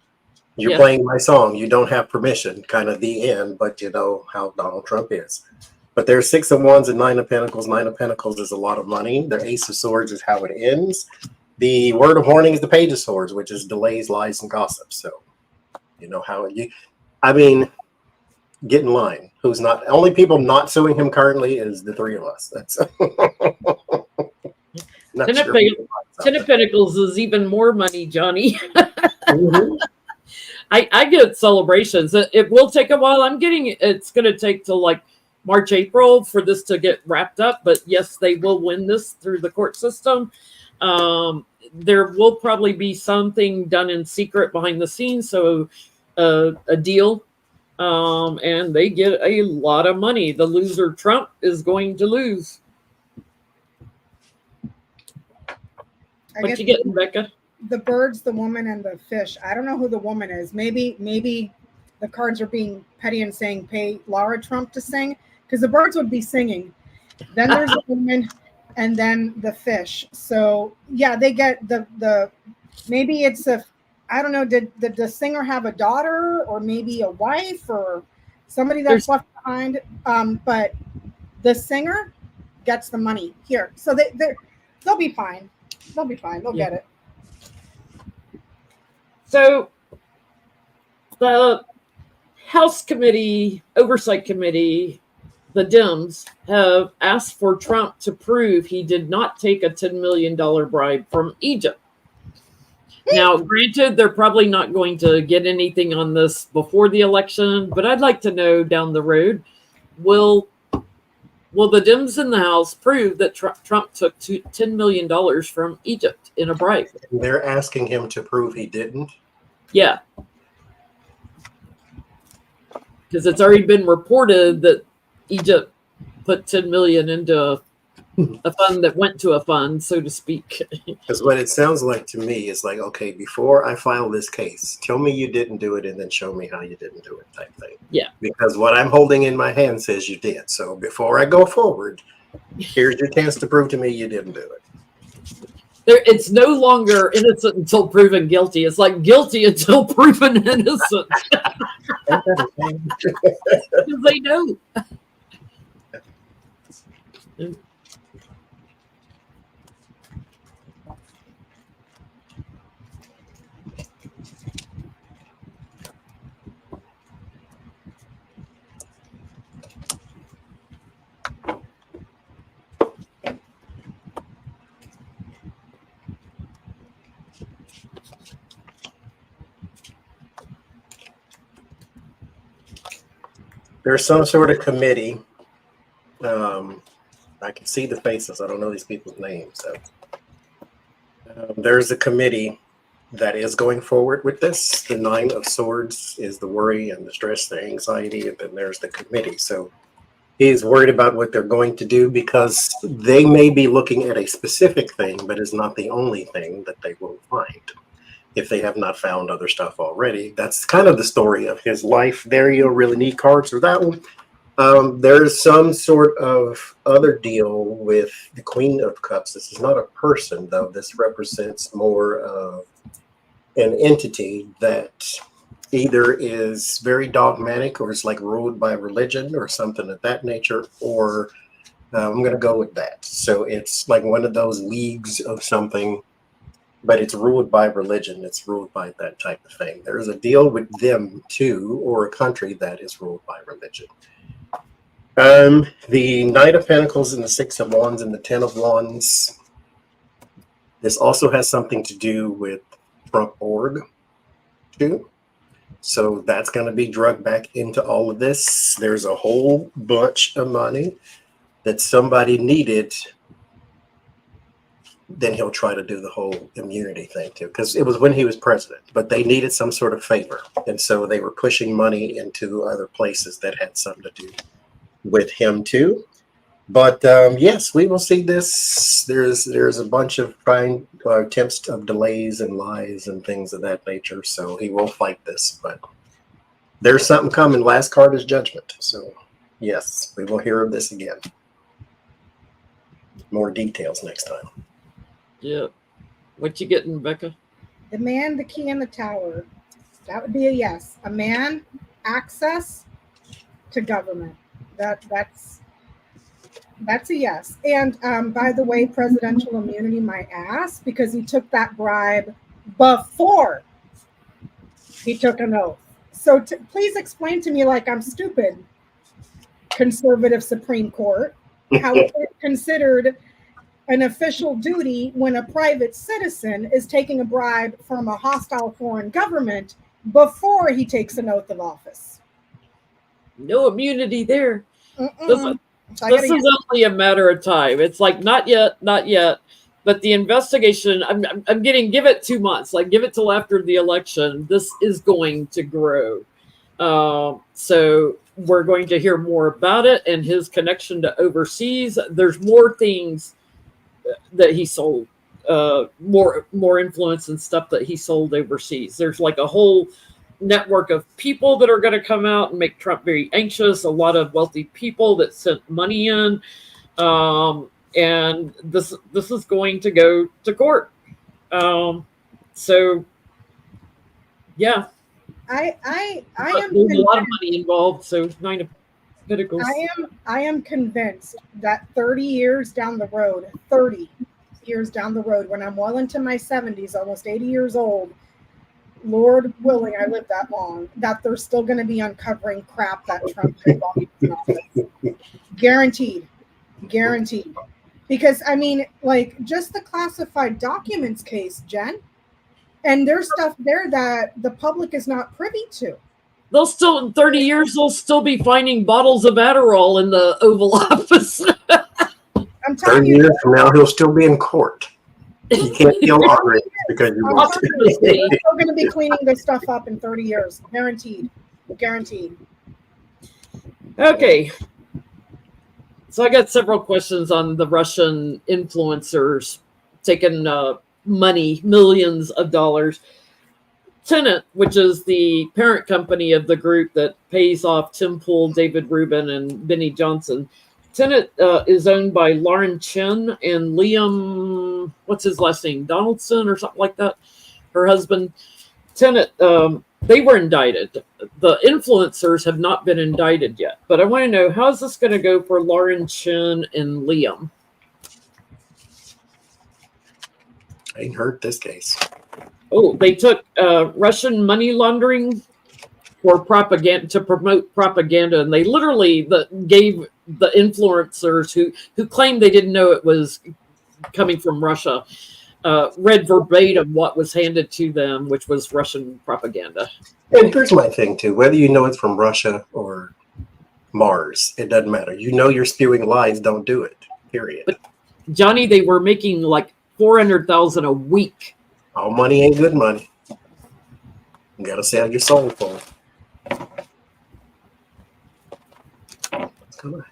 You're playing my song. You don't have permission. Kind of the end, but you know how Donald Trump is. But there's 6 of Wands and 9 of Pentacles. 9 of Pentacles is a lot of money. The Ace of Swords is how it ends. The word of warning is the Page of Swords, which is delays, lies, and gossip. So you know how you. I mean, get in line. Who's not? Only people not suing him currently is the 3 of us. That's. Ten of Pentacles is even more money, Johnny. I get celebrations. It will take a while. It's going to take till like March, April for this to get wrapped up. But yes, they will win this through the court system. There will probably be something done in secret behind the scenes. So a deal. And they get a lot of money. The loser, Trump, is going to lose. What you getting, Becca? The birds, the woman, and the fish. I don't know who the woman is. Maybe the cards are being petty and saying pay Laura Trump to sing, because the birds would be singing. Then there's the woman, and then the fish. So yeah, they get the maybe it's a, I don't know, did the singer have a daughter or maybe a wife or somebody that's left behind? But the singer gets the money here. So they'll be fine. They'll be fine. They'll get it. So the House Committee, Oversight Committee, the Dems have asked for Trump to prove he did not take a $10 million bribe from Egypt. Now, granted, they're probably not going to get anything on this before the election, but I'd like to know down the road, will the Dems in the House prove that Trump took $10 million from Egypt in a bribe? They're asking him to prove he didn't? Yeah. Because it's already been reported that Egypt put 10 million into a fund that went to a fund, so to speak. Because what it sounds like to me is like, okay, before I file this case, tell me you didn't do it and then show me how you didn't do it type thing. Yeah. Because what I'm holding in my hand says you did. So before I go forward, here's your chance to prove to me you didn't do it. It's no longer innocent until proven guilty. It's like guilty until proven innocent. Because they know. There's some sort of committee. I can see the faces. I don't know these people's names. So there's a committee that is going forward with this. The 9 of Swords is the worry and the stress, the anxiety, and then there's the committee. So he's worried about what they're going to do because they may be looking at a specific thing, but it's not the only thing that they will find if they have not found other stuff already. That's kind of the story of his life. There, you don't really need cards for that one. There's some sort of other deal with the Queen of Cups. This is not a person, though. This represents more of an entity that either is very dogmatic or is like ruled by religion or something of that nature, or I'm going to go with that. So it's like one of those leagues of something, but it's ruled by religion. It's ruled by that type of thing. There's a deal with them too, or a country that is ruled by religion. The Knight of Pentacles and the 6 of Wands and the 10 of Wands. This also has something to do with Trump org too. So that's going to be drugged back into all of this. There's a whole bunch of money that somebody needed. Then he'll try to do the whole immunity thing too, because it was when he was president, but they needed some sort of favor. And so they were pushing money into other places that had something to do with him too. But yes, we will see this. There's a bunch of attempts of delays and lies and things of that nature. So he will fight this, but there's something coming. Last card is judgment. So yes, we will hear of this again. More details next time. Yeah. What you getting, Becca? The Man, the Key, and the Tower. That would be a yes. A man, access to government. That's a yes. And by the way, presidential immunity, my ass, because he took that bribe before he took an oath. So please explain to me, like I'm stupid, conservative Supreme Court, how it's considered an official duty when a private citizen is taking a bribe from a hostile foreign government before he takes an oath of office. No immunity there. So This is only a matter of time. It's like not yet. But the investigation, I'm getting, give it 2 months. Like give it till after the election. This is going to grow. So we're going to hear more about it and his connection to overseas. There's more things that he sold, more influence and stuff that he sold overseas. There's like a whole network of people that are going to come out and make Trump very anxious. A lot of wealthy people that sent money in, and this is going to go to court. So, yeah, I am. There's a lot of money involved. So 9 of Pentacles. I am convinced that 30 years down the road, when I'm well into my 70s, almost 80 years old, Lord willing, I live that long, that they're still going to be uncovering crap that Trump did while he was in office. Guaranteed. Because, I mean, like, just the classified documents case, Jen, and there's stuff there that the public is not privy to. They'll still, in 30 years, they'll still be finding bottles of Adderall in the Oval Office. I'm telling 30 you. years from now, he'll still be in court. You can't kill Henri because you want to. We're still going to be cleaning this stuff up in 30 years. Guaranteed. Okay. So I got several questions on the Russian influencers taking money, millions of dollars. Tenet, which is the parent company of the group that pays off Tim Pool, David Rubin, and Benny Johnson. Tenet is owned by Lauren Chen and Liam, what's his last name, Donaldson or something like that, her husband. Tenet, they were indicted. The influencers have not been indicted yet. But I want to know, how is this going to go for Lauren Chen and Liam? I ain't heard this case. Oh, they took Russian money laundering for propaganda, to promote propaganda, and they literally gave the influencers who claimed they didn't know it was coming from Russia, read verbatim what was handed to them, which was Russian propaganda. And here's my thing too: whether you know it's from Russia or Mars, it doesn't matter. You know you're spewing lies. Don't do it. Period. But Johnny, they were making like $400,000 a week. All money ain't good money. You gotta sell your soul for it. Come on.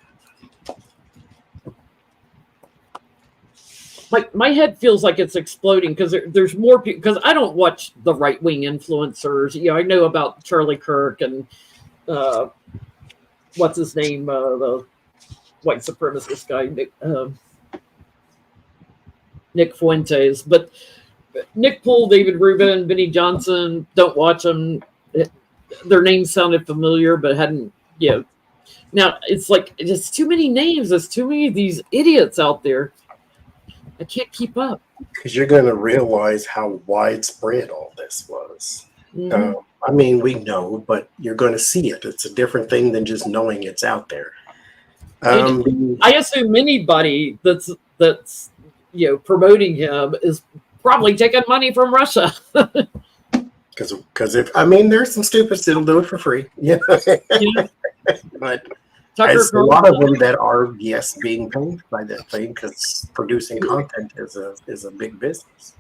My head feels like it's exploding because there's more people. Because I don't watch the right wing influencers. You know, I know about Charlie Kirk and what's his name, the white supremacist guy, Nick Fuentes, but Nick Poole, David Rubin, Benny Johnson, don't watch them. Their names sounded familiar, but hadn't, you know. Now, it's like, it's too many names. There's too many of these idiots out there. I can't keep up. Because you're going to realize how widespread all this was. Mm-hmm. I mean, we know, but you're going to see it. It's a different thing than just knowing it's out there. I assume anybody that's you know, promoting him is probably taking money from Russia. Because if I mean, there's some stupids that'll do it for free, yeah. Yeah. But Tucker it's a lot of Carlson. them that are, yes, being paid by that thing because producing content is a big business.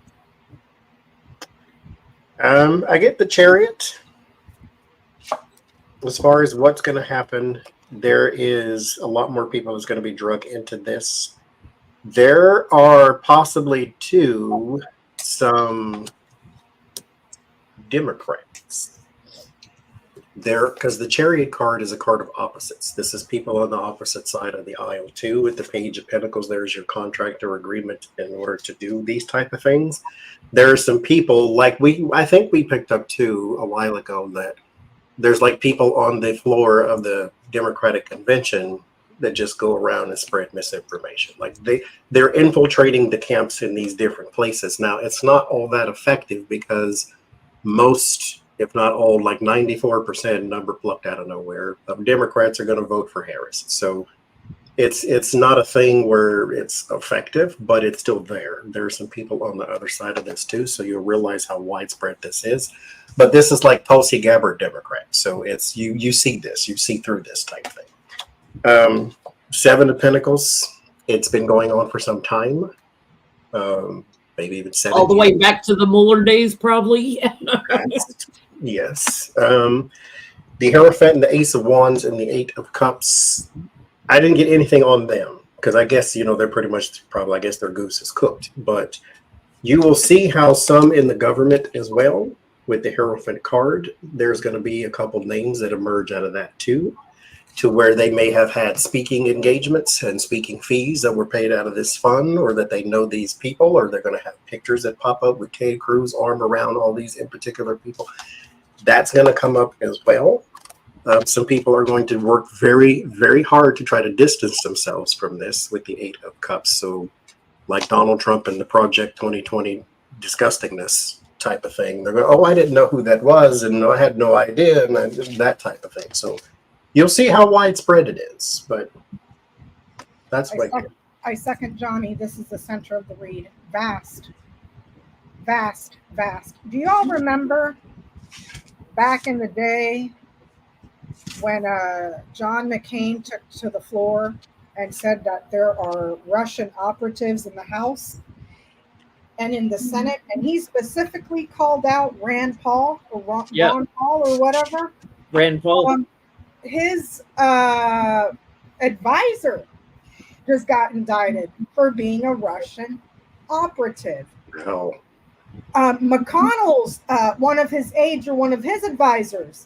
I get the Chariot. As far as what's going to happen, there is a lot more people that's going to be drug into this. There are possibly some Democrats there, because the Chariot card is a card of opposites. This is people on the opposite side of the aisle too. With the Page of Pentacles, there's your contract or agreement in order to do these type of things. There are some people like I think we picked up too a while ago that there's like people on the floor of the Democratic convention that just go around and spread misinformation. Like they're infiltrating the camps in these different places. Now it's not all that effective because most, if not all, like 94% number plucked out of nowhere of Democrats are going to vote for Harris. So it's not a thing where it's effective, but it's still there. There are some people on the other side of this too, so you'll realize how widespread this is. But this is like Tulsi Gabbard Democrat, so it's you see this, you see through this type thing. Seven of Pentacles, it's been going on for some time, maybe even 7 All the years. way back to the Mueller days, probably. Yes. The Hierophant and the Ace of Wands and the Eight of Cups, I didn't get anything on them because I guess, they're pretty much probably, I guess their goose is cooked. But you will see how some in the government as well with the Hierophant card, there's going to be a couple names that emerge out of that too, to where they may have had speaking engagements and speaking fees that were paid out of this fund, or that they know these people, or they're going to have pictures that pop up with Ted Cruz arm around all these in particular people. That's going to come up as well. Some people are going to work very, very hard to try to distance themselves from this with the Eight of Cups. So like Donald Trump and the Project 2020 disgustingness type of thing. They're going, oh, I didn't know who that was, and I had no idea, and that type of thing. So you'll see how widespread it is, but that's what I second Johnny. This is the center of the read. Vast, vast, vast. Do you all remember back in the day when John McCain took to the floor and said that there are Russian operatives in the House and in the Senate, and he specifically called out Rand Paul or Ron Paul or whatever. Rand Paul. His advisor just got indicted for being a Russian operative. Oh. McConnell's one of his aides or one of his advisors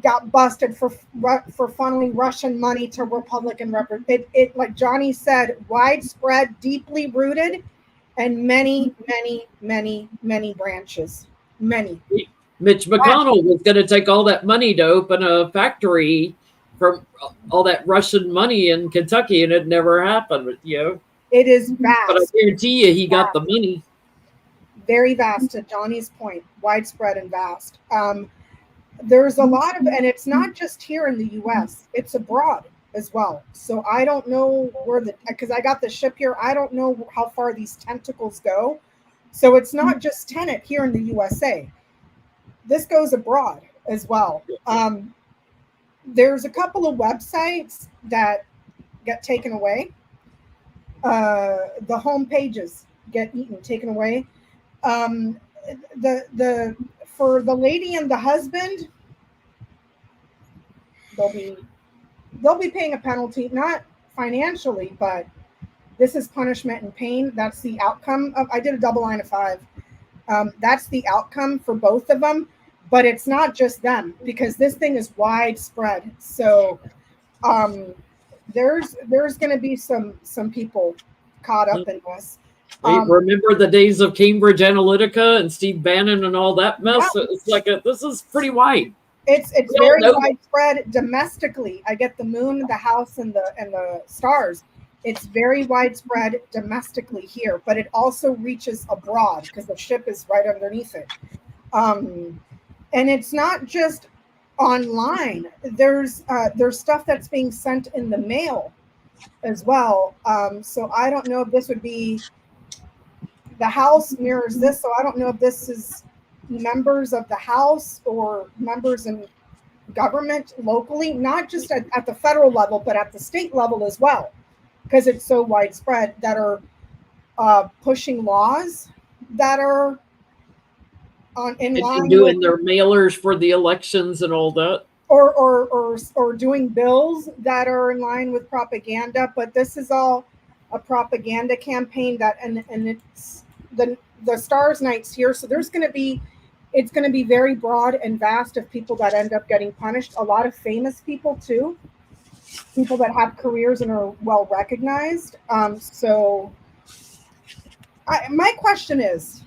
got busted for funneling Russian money to Republican it like Johnny said, widespread, deeply rooted, and many, many, many, many branches. Many. Mitch McConnell was going to take all that money to open a factory from all that Russian money in Kentucky, and it never happened. It is vast. But I guarantee you, he got the money. Very vast, to Johnny's point, widespread and vast. There's a lot of, and it's not just here in the U.S., it's abroad as well. So I don't know because I got the ship here, I don't know how far these tentacles go. So it's not just Tenet here in the USA. This goes abroad as well. There's a couple of websites that get taken away. The home pages get taken away. For the lady and the husband, they'll be paying a penalty, not financially, but this is punishment and pain. That's the outcome of. I did a double line of 5. That's the outcome for both of them, but it's not just them because this thing is widespread. So there's going to be some people caught up in this. Remember the days of Cambridge Analytica and Steve Bannon and all that mess? Yeah. It's like this is pretty wide. It's very widespread domestically. I get the moon, the house, and the stars. It's very widespread domestically here, but it also reaches abroad because the ship is right underneath it. And it's not just online. There's stuff that's being sent in the mail as well. So I don't know if this would be. The house mirrors this, so I don't know if this is members of the House or members in government locally, not just at the federal level, but at the state level as well, because it's so widespread, that are pushing laws that are in line doing with, their mailers for the elections and all that. or doing bills that are in line with propaganda. But this is all a propaganda campaign that, and it's the Stars Night's here, so it's going to be very broad and vast of people that end up getting punished. A lot of famous people too, people that have careers and are well recognized. So my question is,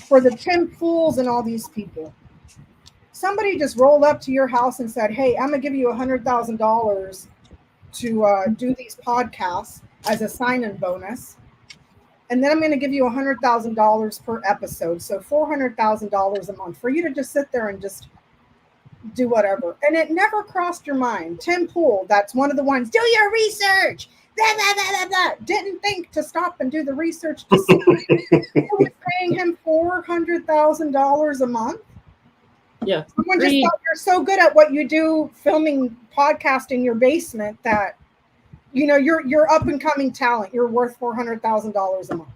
for the Tim Fools and all these people, somebody just rolled up to your house and said, hey, I'm going to give you $100,000 to do these podcasts as a sign-in bonus. And then I'm going to give you $100,000 per episode. So $400,000 a month for you to just sit there and just do whatever. And it never crossed your mind. Tim Pool, that's one of the ones, do your research. Blah, blah, blah, blah, blah. Didn't think to stop and do the research to see who was paying him $400,000 a month. Yeah. Someone just thought you're so good at what you do, filming podcast in your basement, that you're up and coming talent. You're worth $400,000 a month.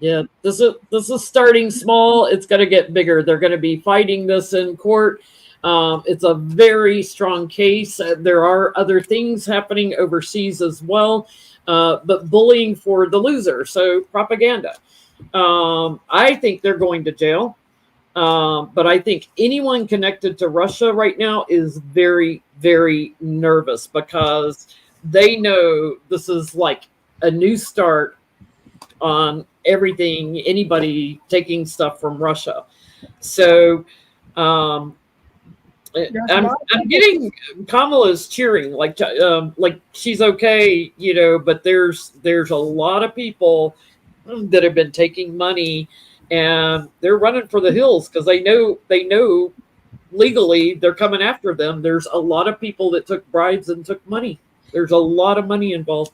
Yeah, this is starting small. It's going to get bigger. They're going to be fighting this in court. It's a very strong case. There are other things happening overseas as well, but bullying for the loser. So propaganda. I think they're going to jail. But I think anyone connected to Russia right now is very, very nervous because they know this is like a new start on everything, anybody taking stuff from Russia. So I'm getting Kamala's cheering, like she's okay, but there's a lot of people that have been taking money and they're running for the hills because they know legally they're coming after them. There's a lot of people that took bribes and took money. There's a lot of money involved.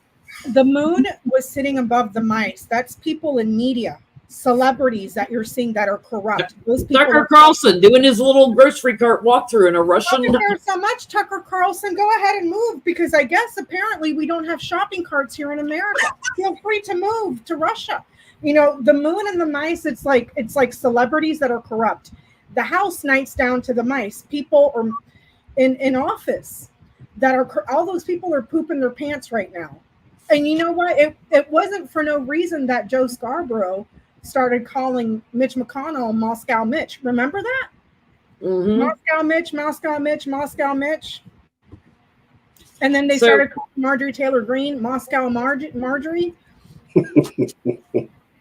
The moon was sitting above the mice. That's people in media, celebrities that you're seeing that are corrupt. Those people Tucker Carlson doing his little grocery cart walkthrough in a Russian. I don't care so much, Tucker Carlson. Go ahead and move, because I guess apparently we don't have shopping carts here in America. Feel free to move to Russia. The moon and the mice, it's like celebrities that are corrupt. The House Knights down to the mice. People are in office that are, all those people are pooping their pants right now. And you know what? It wasn't for no reason that Joe Scarborough started calling Mitch McConnell Moscow Mitch. Remember that? Mm-hmm. Moscow Mitch, Moscow Mitch, Moscow Mitch. And then they started calling Marjorie Taylor Greene Moscow Marjorie.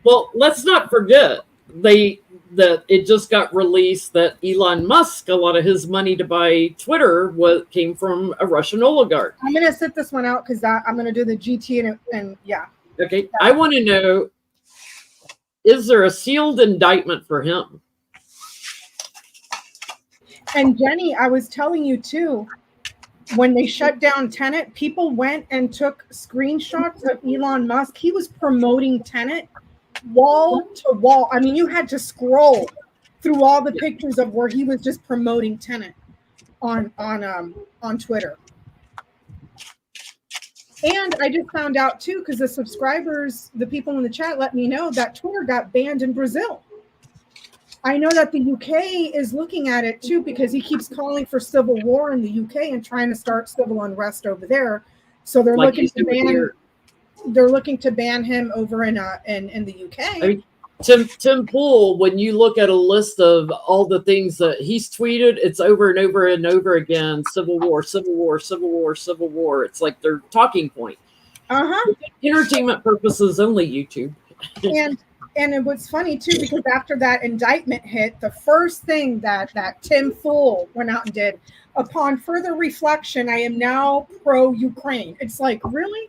Well, let's not forget that it just got released that Elon Musk, a lot of his money to buy Twitter came from a Russian oligarch. I'm going to sit this one out because I'm going to do the GT and yeah. Okay. I want to know, is there a sealed indictment for him? And Jenny, I was telling you too, when they shut down Tenet, people went and took screenshots of Elon Musk. He was promoting Tenet wall to wall. I mean, you had to scroll through all the pictures of where he was just promoting Tenet on Twitter. And I just found out too, because the subscribers, the people in the chat let me know that Twitter got banned in Brazil. I know that the UK is looking at it too, because he keeps calling for civil war in the UK and trying to start civil unrest over there. So they're looking to ban. They're looking to ban him over in the UK. I mean, Tim Pool, when you look at a list of all the things that he's tweeted, it's over and over and over again: civil war, civil war, civil war, civil war. It's like their talking point. Entertainment purposes only, YouTube. And what's funny too, because after that indictment hit, the first thing that Tim Pool went out and did, upon further reflection, I am now pro-Ukraine. It's like, really?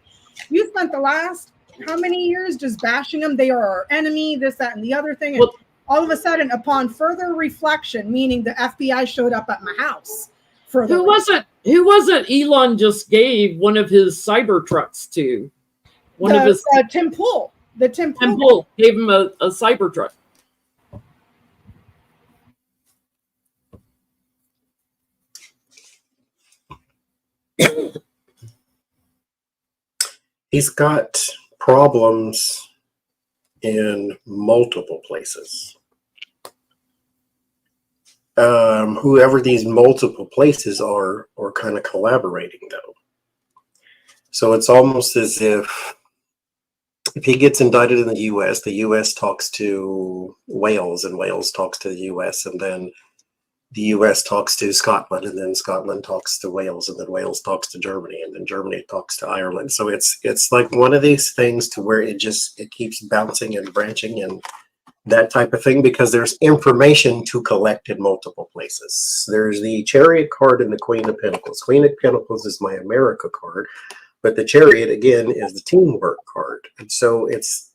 You spent the last how many years just bashing them? They are our enemy, this, that, and the other thing. And all of a sudden, upon further reflection, meaning the FBI showed up at my house. Who was it Elon just gave one of his cyber trucks to? Tim Pool. The Tim Pool gave him a cyber truck. He's got problems in multiple places. Whoever these multiple places are kind of collaborating, though. So it's almost as if he gets indicted in the U.S. talks to Wales, and Wales talks to the U.S., and then the U.S. talks to Scotland, and then Scotland talks to Wales, and then Wales talks to Germany, and then Germany talks to Ireland. So it's like one of these things to where it keeps bouncing and branching and that type of thing, because there's information to collect in multiple places. There's the Chariot card and the Queen of Pentacles. Queen of Pentacles is my America card, but the Chariot, again, is the teamwork card. And so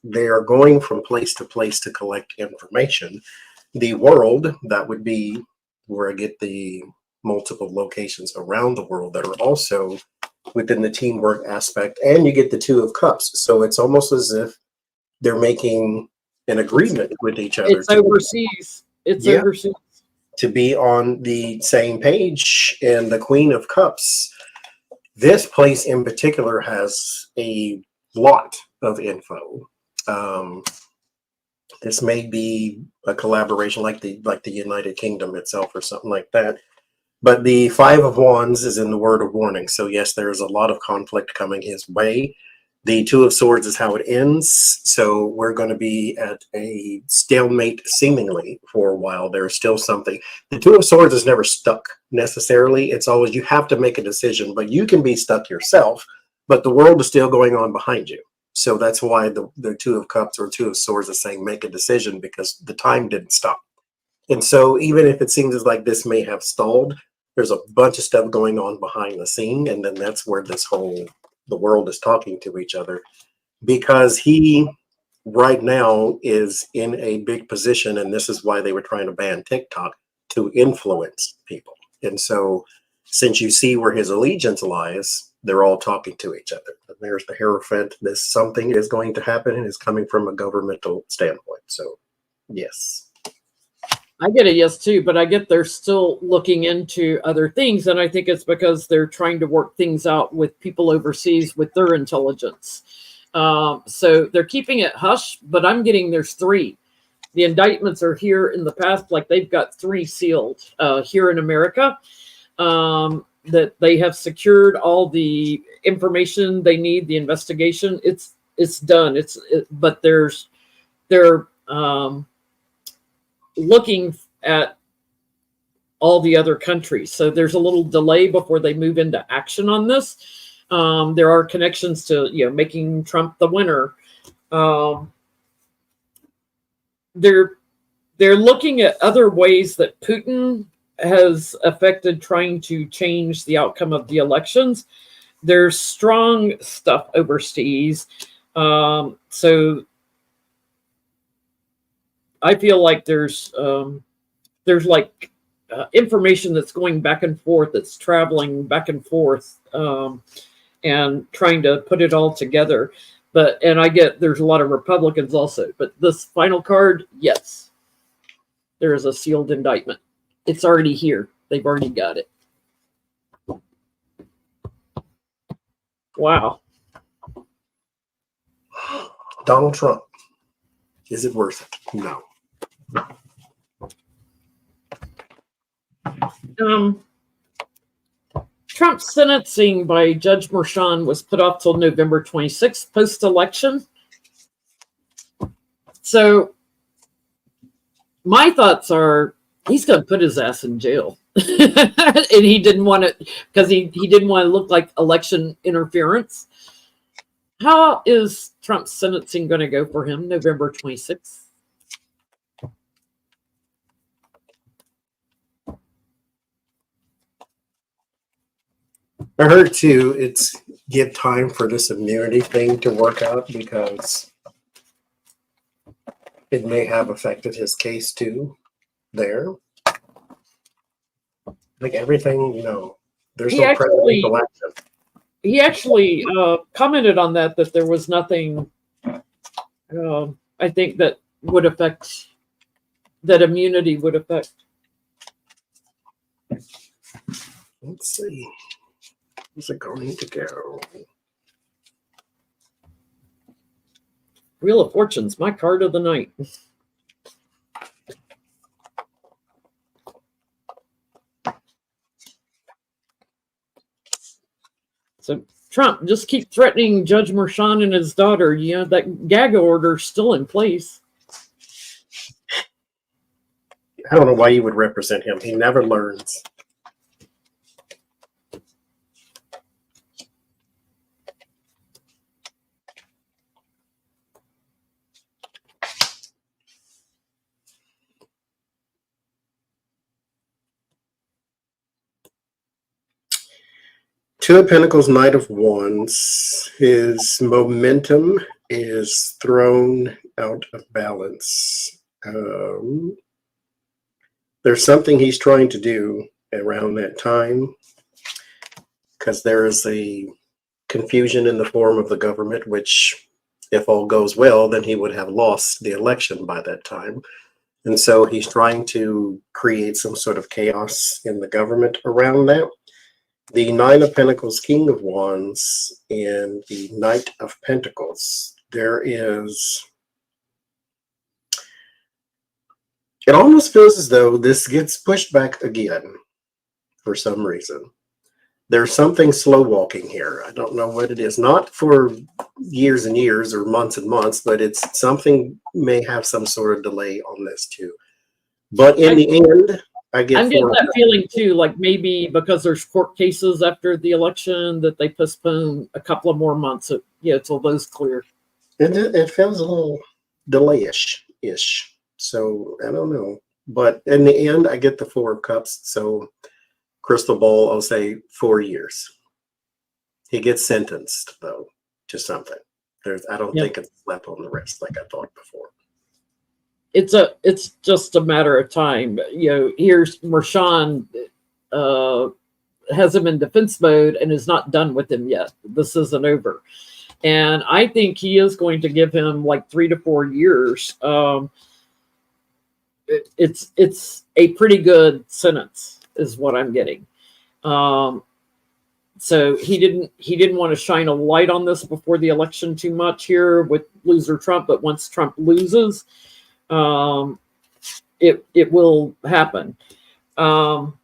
they are going from place to place to collect information. The world, that would be where I get the multiple locations around the world that are also within the teamwork aspect. And you get the Two of Cups. So it's almost as if they're making an agreement with each other. It's overseas. It's overseas. To be on the same page. And the Queen of Cups, this place in particular has a lot of info. This may be a collaboration like the United Kingdom itself or something like that. But the Five of Wands is in the word of warning. So yes, there is a lot of conflict coming his way. The Two of Swords is how it ends. So we're going to be at a stalemate seemingly for a while. There's still something. The Two of Swords is never stuck necessarily. It's always you have to make a decision, but you can be stuck yourself, but the world is still going on behind you. So that's why the Two of Cups or Two of Swords is saying make a decision, because the time didn't stop. And so even if it seems like this may have stalled, there's a bunch of stuff going on behind the scene. And then that's where the world is talking to each other, because he right now is in a big position. And this is why they were trying to ban TikTok, to influence people. And so since you see where his allegiance lies, they're all talking to each other. And there's the Hierophant. Something is going to happen and is coming from a governmental standpoint. So yes. I get a yes too, but I get they're still looking into other things. And I think it's because they're trying to work things out with people overseas with their intelligence. So they're keeping it hush, but I'm getting there's 3. The indictments are here in the past, like they've got 3 sealed here in America, that they have secured all the information they need, the investigation. It's done. But they're looking at all the other countries. So there's a little delay before they move into action on this. There are connections to, making Trump the winner. They're looking at other ways that Putin has affected trying to change the outcome of the elections. There's strong stuff overseas. So I feel like there's information that's going back and forth, that's traveling back and forth, and trying to put it all together. And I get there's a lot of Republicans also, but this final card, yes, there is a sealed indictment. It's already here. They've already got it. Wow. Donald Trump. Is it worth it? No. Trump's sentencing by Judge Merchan was put off till November 26th, post-election. So my thoughts are he's going to put his ass in jail. And he didn't want it because he didn't want to look like election interference. How is Trump's sentencing going to go for him November 26th? I heard too, it's give time for this immunity thing to work out, because it may have affected his case too there. Like everything, there's no presidential action. He actually commented on that there was nothing, I think, that would affect, that immunity would affect. Let's see. Is it going to go? Wheel of Fortune's my card of the night. So Trump, just keep threatening Judge Merchan and his daughter. You know, that gag order's still in place. I don't know why you would represent him. He never learns. Two of Pentacles, Knight of Wands. His momentum is thrown out of balance. There's something he's trying to do around that time, because there is a confusion in the form of the government, which, if all goes well, then he would have lost the election by that time. And so he's trying to create some sort of chaos in the government around that. The Nine of Pentacles, King of Wands, and the Knight of Pentacles. There is... It almost feels as though this gets pushed back again for some reason. There's something slow walking here. I don't know what it is. Not for years and years or months and months, but it's something may have some sort of delay on this too. But in the end, I'm getting that feeling too, like maybe because there's court cases after the election that they postpone a couple of more months, till those clear. It feels a little delay-ish. So I don't know. But in the end, I get the Four of Cups. So crystal ball, I'll say 4 years. He gets sentenced though to something. I don't think it's slap on the wrist like I thought before. It's just a matter of time. Here's Merchan has him in defense mode and is not done with him yet. This isn't over. And I think he is going to give him like 3 to 4 years. It's a pretty good sentence is what I'm getting. So he didn't want to shine a light on this before the election too much here with loser Trump, but once Trump loses, it will happen. Four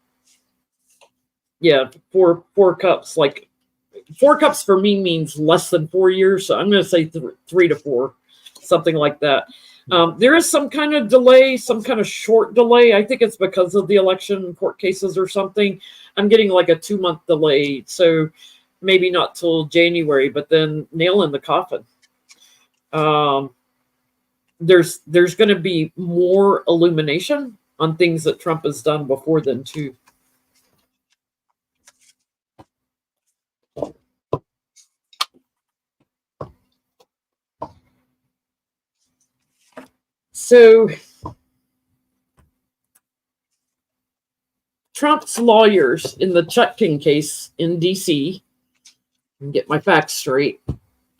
cups. Like 4 cups for me means less than 4 years. So I'm going to say 3 to 4, something like that. There is some kind of delay, some kind of short delay. I think it's because of the election court cases or something. I'm getting like a 2-month delay. So maybe not till January, but then nail in the coffin. There's going to be more illumination on things that Trump has done before then too. So Trump's lawyers in the Chutkin case in DC, and get my facts straight,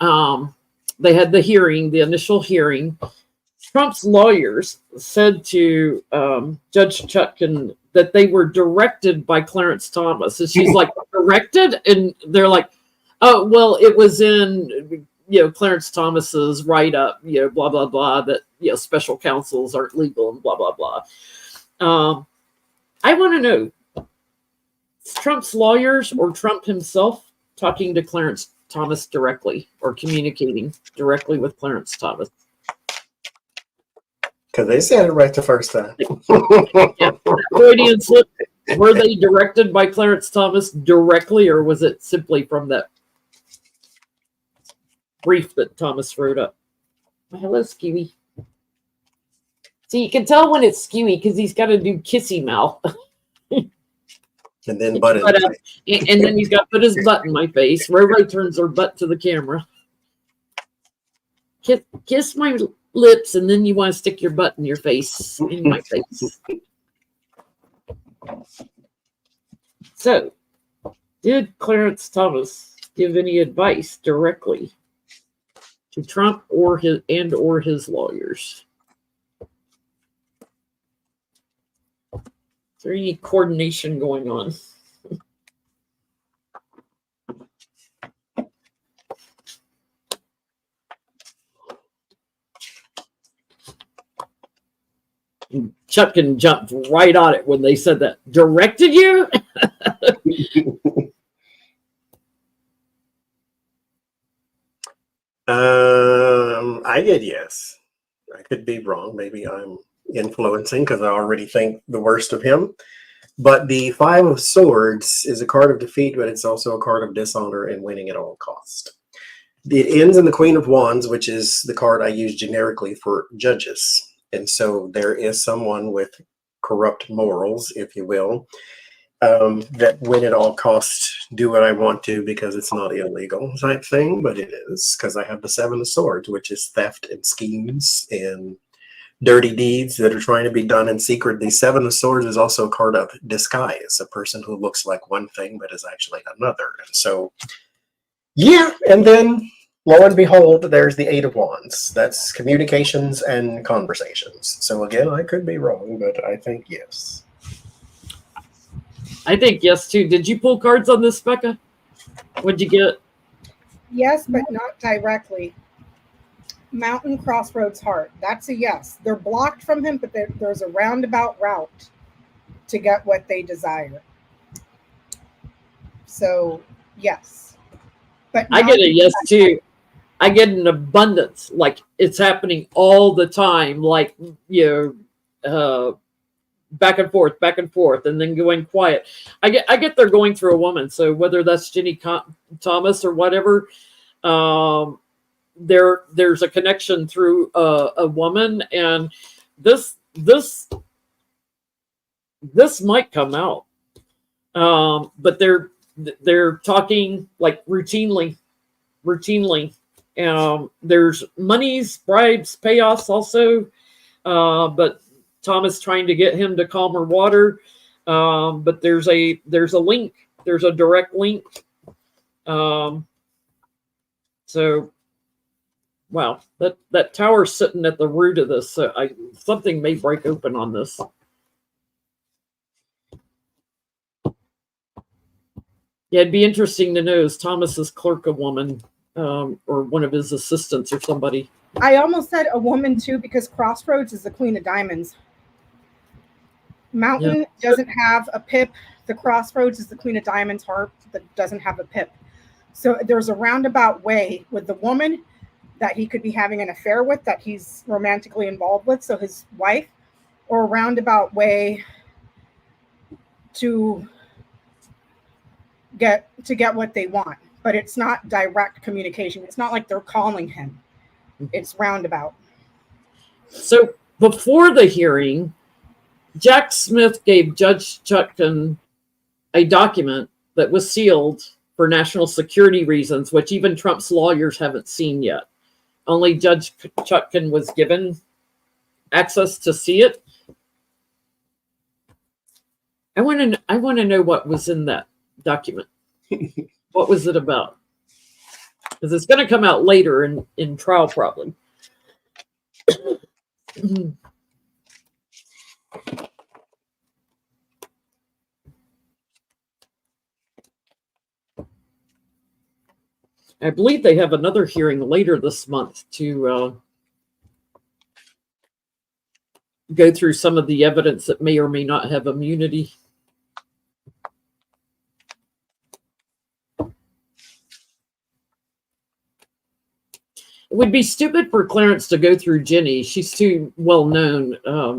they had the initial hearing. Trump's lawyers said to Judge Chutkin that they were directed by Clarence Thomas. And she's like, directed? And they're like, oh, well, it was in, Clarence Thomas's write-up, blah, blah, blah, that, special counsels aren't legal and blah, blah, blah. I want to know, Trump's lawyers or Trump himself talking to Clarence Thomas directly or communicating directly with Clarence Thomas? Because they said it right the first time. Freudian slip. Were they directed by Clarence Thomas directly, or was it simply from that brief that Thomas wrote up? Hello, Skewy. See, you can tell when it's Skewy because he's got to do kissy mouth. And then butt and then he's got to put his butt in my face. Ray turns her butt to the camera. Kiss my lips, and then you want to stick your butt in my face. So, did Clarence Thomas give any advice directly to Trump or his lawyers? Is there any coordination going on? Chutkin jumped right on it when they said that. Directed you? I did, yes. I could be wrong. Maybe I'm influencing because I already think the worst of him. But the Five of Swords is a card of defeat, but it's also a card of dishonor and winning at all cost. It ends in the Queen of Wands, which is the card I use generically for judges. And so there is someone with corrupt morals, if you will, that win at all costs, do what I want to because it's not illegal type thing, but it is because I have the Seven of Swords, which is theft and schemes and dirty deeds that are trying to be done in secret. The Seven of Swords is also a card of disguise, a person who looks like one thing but is actually another. And so, yeah, and then lo and behold, there's the Eight of Wands. That's communications and conversations. So again, I could be wrong, but I think yes. I think yes, too. Did you pull cards on this, Becca? What'd you get? Yes, but not directly. Mountain, Crossroads, Heart. That's a yes. They're blocked from him, but there's a roundabout route to get what they desire. So, yes. But I get a yes, too. I get an abundance. Like, it's happening all the time. Like, back and forth, and then going quiet. I get they're going through a woman. So whether that's Jenny Thomas or whatever, there's a connection through a woman, and this might come out. But they're talking like routinely. There's monies, bribes, payoffs also, but Thomas trying to get him to calmer water. But there's a link. There's a direct link. So, wow, that tower's sitting at the root of this. So something may break open on this. Yeah, it'd be interesting to know, is Thomas's clerk a woman, or one of his assistants or somebody? I almost said a woman too, because Crossroads is the Queen of Diamonds. Mountain doesn't have a pip. The Crossroads is the Queen of Diamonds. Heart that doesn't have a pip. So there's a roundabout way with the woman that he could be having an affair with, that he's romantically involved with, so his wife, or a roundabout way to get what they want. But it's not direct communication. It's not like they're calling him. It's roundabout. So before the hearing, Jack Smith gave Judge Chutkin a document that was sealed for national security reasons, which even Trump's lawyers haven't seen yet. Only Judge Chutkin was given access to see it. I want to know what was in that document. What was it about? Because it's going to come out later in trial, probably. I believe they have another hearing later this month to go through some of the evidence that may or may not have immunity. It would be stupid for Clarence to go through Jenny. She's too well known.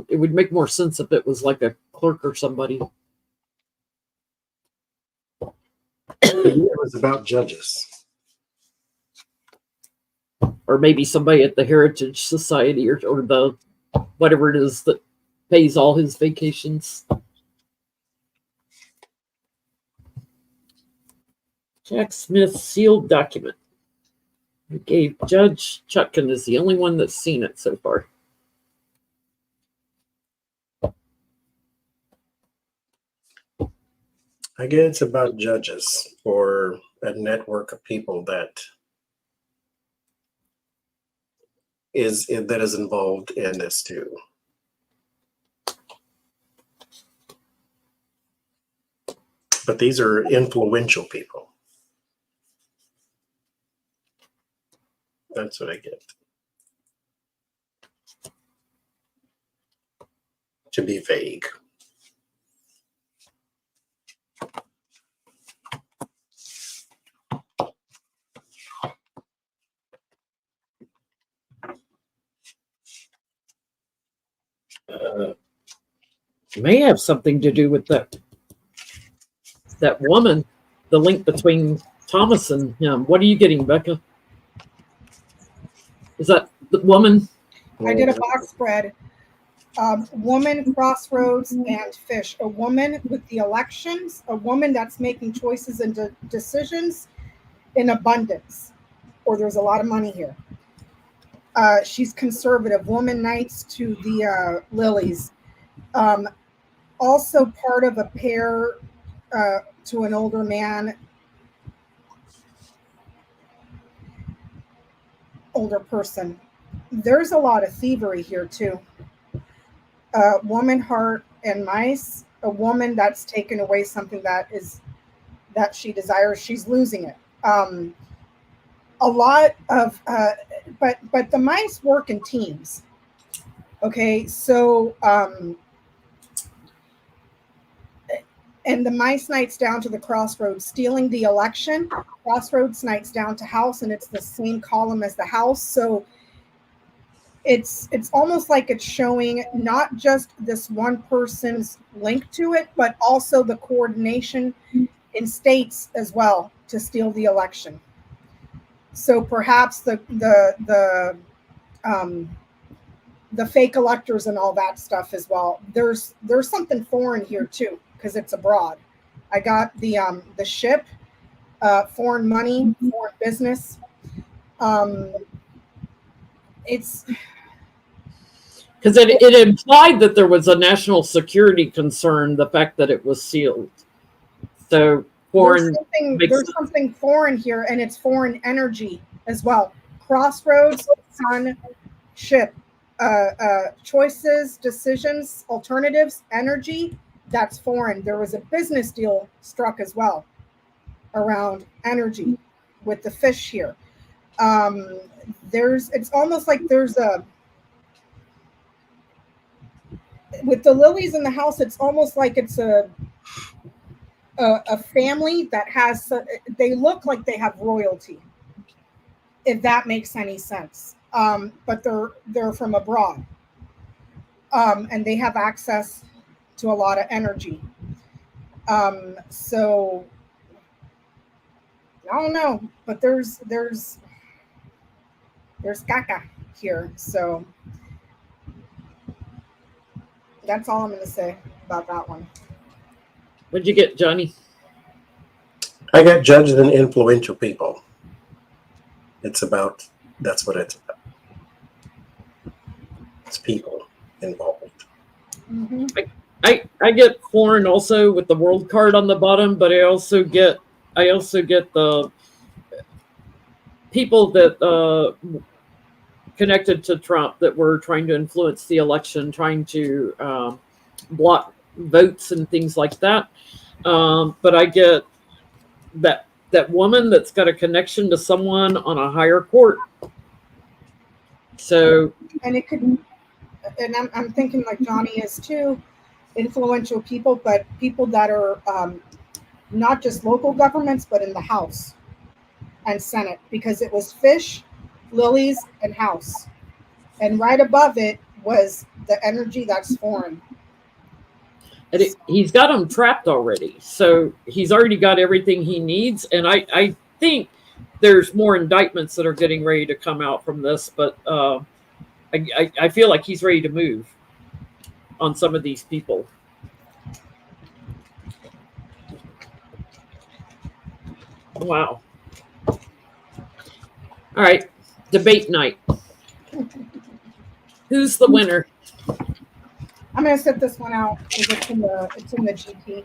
It would make more sense if it was like a clerk or somebody. It was about judges. Or maybe somebody at the Heritage Society or the whatever it is that pays all his vacations. Jack Smith sealed document. He gave Judge Chutkin is the only one that's seen it so far. I guess it's about judges or a network of people that is involved in this too. But these are influential people. That's what I get. to be vague. May have something to do with that woman, the link between Thomas and him. What are you getting, Becca? Is that the woman? I did a box spread. Woman, crossroads, and fish. A woman with the elections, a woman that's making choices and decisions in abundance, or there's a lot of money here. She's conservative. Woman, knights to the lilies. Also part of a pair to an older man, older person. There's a lot of thievery here too. Woman, heart, and mice. A woman that's taken away something that she desires. She's losing it. A lot of, but the mice work in teams. Okay, so and the mice knights down to the crossroads, stealing the election. Crossroads knights down to house, and it's the same column as the house. So it's almost like it's showing not just this one person's link to it, but also the coordination in states as well to steal the election. So perhaps the fake electors and all that stuff as well. There's something foreign here too, because it's abroad. I got the ship, foreign money, foreign business. It's because it implied that there was a national security concern, the fact that it was sealed. So foreign. There's something foreign here, and it's foreign energy as well. Crossroads, sun, ship, choices, decisions, alternatives, energy. That's foreign. There was a business deal struck as well around energy with the fish here. It's almost like there's with the lilies in the house, it's almost like it's a family that has, they look like they have royalty, if that makes any sense. But they're from abroad, and they have access to a lot of energy. So I don't know, but there's caca here. So that's all I'm going to say about that one. What'd you get, Johnny? I got judged and influential people. That's what it's about. It's people involved. Mm-hmm. I get foreign also with the world card on the bottom, but I also get the people that connected to Trump that were trying to influence the election, trying to block votes and things like that. But I get that woman that's got a connection to someone on a higher court. So, and it could, and I'm thinking like Johnny is too, influential people, but people that are not just local governments, but in the House and Senate, because it was fish, lilies, and house. And right above it was the energy that's foreign. And he's got them trapped already. So he's already got everything he needs. And I think there's more indictments that are getting ready to come out from this. But I feel like he's ready to move on some of these people. Wow. All right. Debate night. Who's the winner? I'm going to set this one out because it's in the GP.